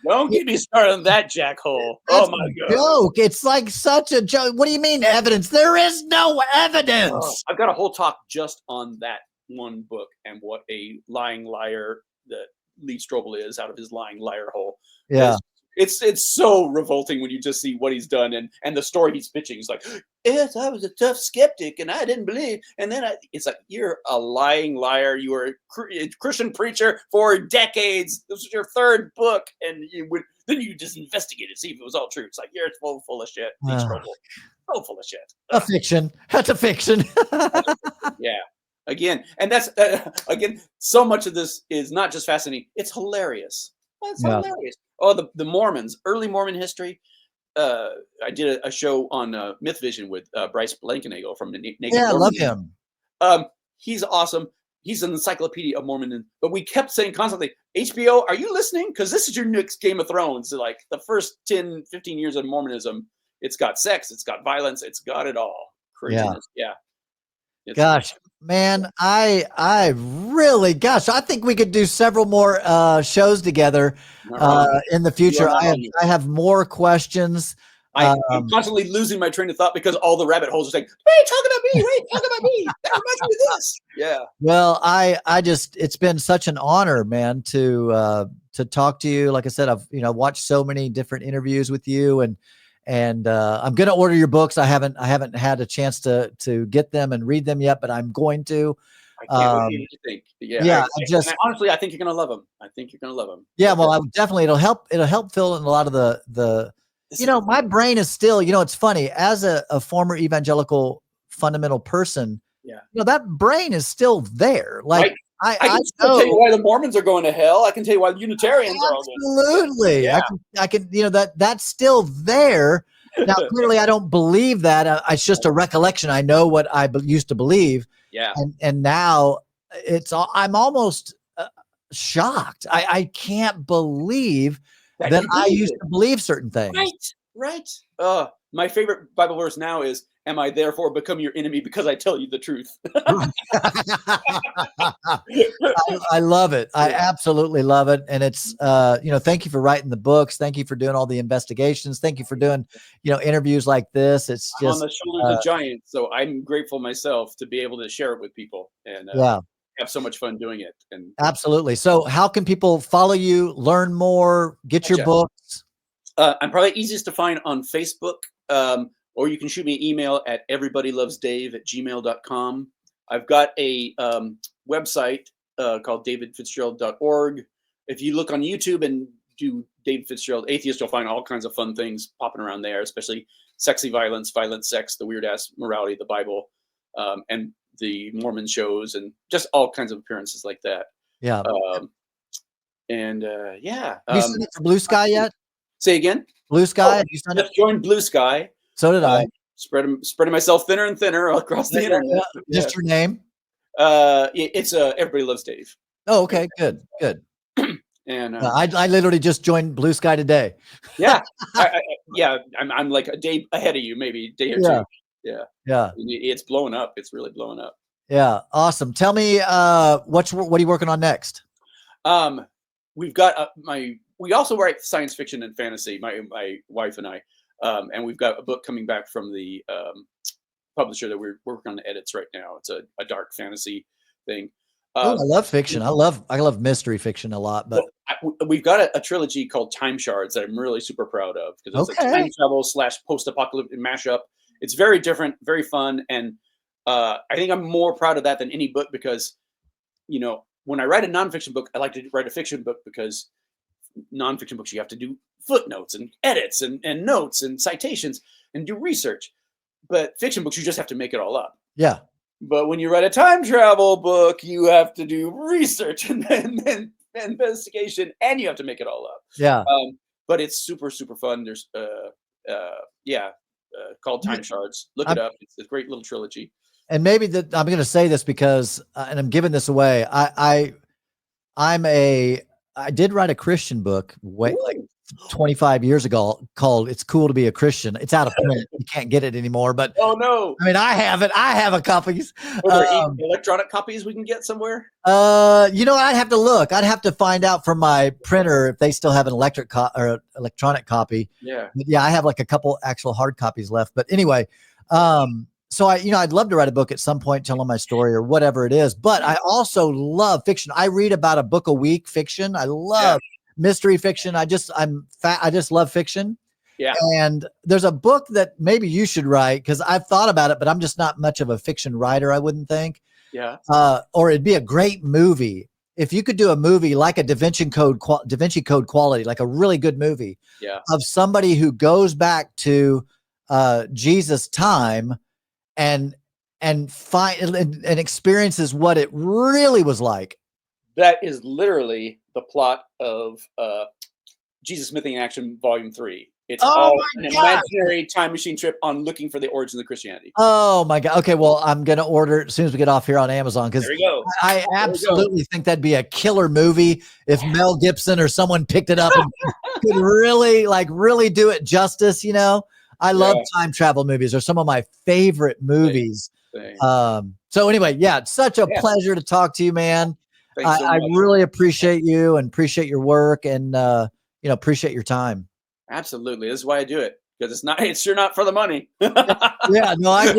Don't get me started on that jackhole. Oh my God. Joke. It's like such a joke. What do you mean evidence? There is no evidence. I've got a whole talk just on that one book and what a lying liar that Lee Strobel is out of his lying liar hole. Yeah. It's so revolting when you just see what he's done and the story he's pitching. He's like, yes, I was a tough skeptic and I didn't believe. And then it's like, you're a lying liar. You were a Christian preacher for decades. This was your 3rd book. And then you just investigated, see if it was all true. It's like, you're full of shit. Lee Strobel. So full of shit. A fiction. That's a fiction. Yeah. Again, and that's, so much of this is not just fascinating. It's hilarious. That's hilarious. Oh, the Mormons, early Mormon history. I did a show on Myth Vision with Bryce Blankenagel from Naked Mormon. I love him. He's awesome. He's an encyclopedia of Mormon. But we kept saying constantly, HBO, are you listening? Because this is your next Game of Thrones. So like the first 10, 15 years of Mormonism, it's got sex, it's got violence, it's got it all. Craziness. Yeah. Gosh, man, I really, I think we could do several more shows together in the future. I have more questions. I'm constantly losing my train of thought because all the rabbit holes are saying, "Hey, talk about me! Wait, talk about me! That reminds me of this." Yeah. Well, it's been such an honor, man, to talk to you. Like I said, I've watched so many different interviews with you, and I'm going to order your books. I haven't had a chance to get them and read them yet, but I'm going to. I can't wait to think. Yeah. Honestly, I think you're going to love them. Yeah. Well, it'll help fill in a lot of the my brain is still, it's funny, as a former evangelical fundamental person, that brain is still there. Like, right. I can tell you why the Mormons are going to hell. I can tell you why the Unitarians are all going. Absolutely. Yeah. I can, that's still there. Now, clearly I don't believe that. It's just a recollection. I know what I used to believe. Yeah. And now I'm almost shocked. I can't believe that I used to believe certain things. Right. My favorite Bible verse now is, "Am I therefore become your enemy because I tell you the truth?" I love it. I absolutely love it. And it's, thank you for writing the books. Thank you for doing all the investigations. Thank you for doing, interviews like this. It's just on the shoulders of giants. So I'm grateful myself to be able to share it with people and have so much fun doing it. And absolutely. So how can people follow you, learn more, get your books? I'm probably easiest to find on Facebook. or you can shoot me an email at everybodylovesdave@gmail.com. I've got a website called davidfitzgerald.org. If you look on YouTube and do David Fitzgerald Atheist, you'll find all kinds of fun things popping around there, especially sexy violence, violent sex, the weird ass morality of the Bible, and the Mormon shows, and just all kinds of appearances like that. Yeah. Yeah. You signed up for Blue Sky yet? Say again? Blue Sky? Oh, you signed up? just joined Blue Sky. So did I. Spreading myself thinner and thinner across the internet. Yeah. Just your name? It's Everybody Loves Dave. Oh, okay. Good. And I literally just joined Blue Sky today. Yeah. I'm like a day ahead of you, maybe a day or two. Yeah. It's blowing up. It's really blowing up. Yeah. Awesome. Tell me, what are you working on next? We've got we also write science fiction and fantasy, my wife and I. And we've got a book coming back from the publisher that we're working on the edits right now. It's a dark fantasy thing. I love fiction. I love mystery fiction a lot. But we've got a trilogy called Time Shards that I'm really super proud of, because it's a time travel / post-apocalyptic mashup. It's very different, very fun, and I think I'm more proud of that than any book, because when I write a nonfiction book, I like to write a fiction book, because nonfiction books, you have to do footnotes and edits and notes and citations and do research. But fiction books, you just have to make it all up. Yeah. But when you write a time travel book, you have to do research and investigation, and you have to make it all up. Yeah. But it's super, super fun. There's called Time Shards. Look it up. It's a great little trilogy. And maybe I'm going to say this because, and I'm giving this away. I did write a Christian book like 25 years ago called "It's Cool to Be a Christian." It's out of print. You can't get it anymore. But oh no! I mean, I have it. I have a copies. Are there electronic copies we can get somewhere? I'd have to look. I'd have to find out from my printer if they still have an electronic copy. Yeah. But yeah, I have like a couple actual hard copies left. But anyway, so I'd love to write a book at some point telling my story or whatever it is. But I also love fiction. I read about a book a week fiction. I love mystery fiction. I just love fiction. Yeah. And there's a book that maybe you should write, because I've thought about it, but I'm just not much of a fiction writer, I wouldn't think. Yeah. Or it'd be a great movie. If you could do a movie like a Da Vinci Code quality, like a really good movie of somebody who goes back to Jesus' time and experiences what it really was like. That is literally the plot of Jesus Myth in Action Volume 3. It's all an imaginary time machine trip on looking for the origins of Christianity. Oh my God. Okay. Well, I'm going to order it as soon as we get off here on Amazon, because I absolutely think that'd be a killer movie if Mel Gibson or someone picked it up and could really do it justice. I love time travel movies. They're some of my favorite movies. So anyway, it's such a pleasure to talk to you, man. I really appreciate you and appreciate your work, and appreciate your time. Absolutely. This is why I do it, because it's sure not for the money. Yeah, no, I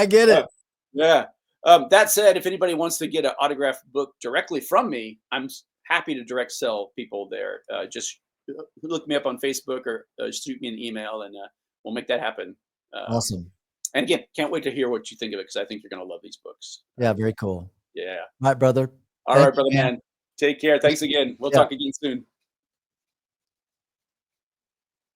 get it. Yeah. That said, if anybody wants to get an autographed book directly from me, I'm happy to direct sell people there. Just look me up on Facebook or shoot me an email, and we'll make that happen. Awesome. And again, can't wait to hear what you think of it, because I think you're going to love these books. Yeah, very cool. Yeah. All right, brother. All right, brother, man. Take care. Thanks again. We'll talk again soon.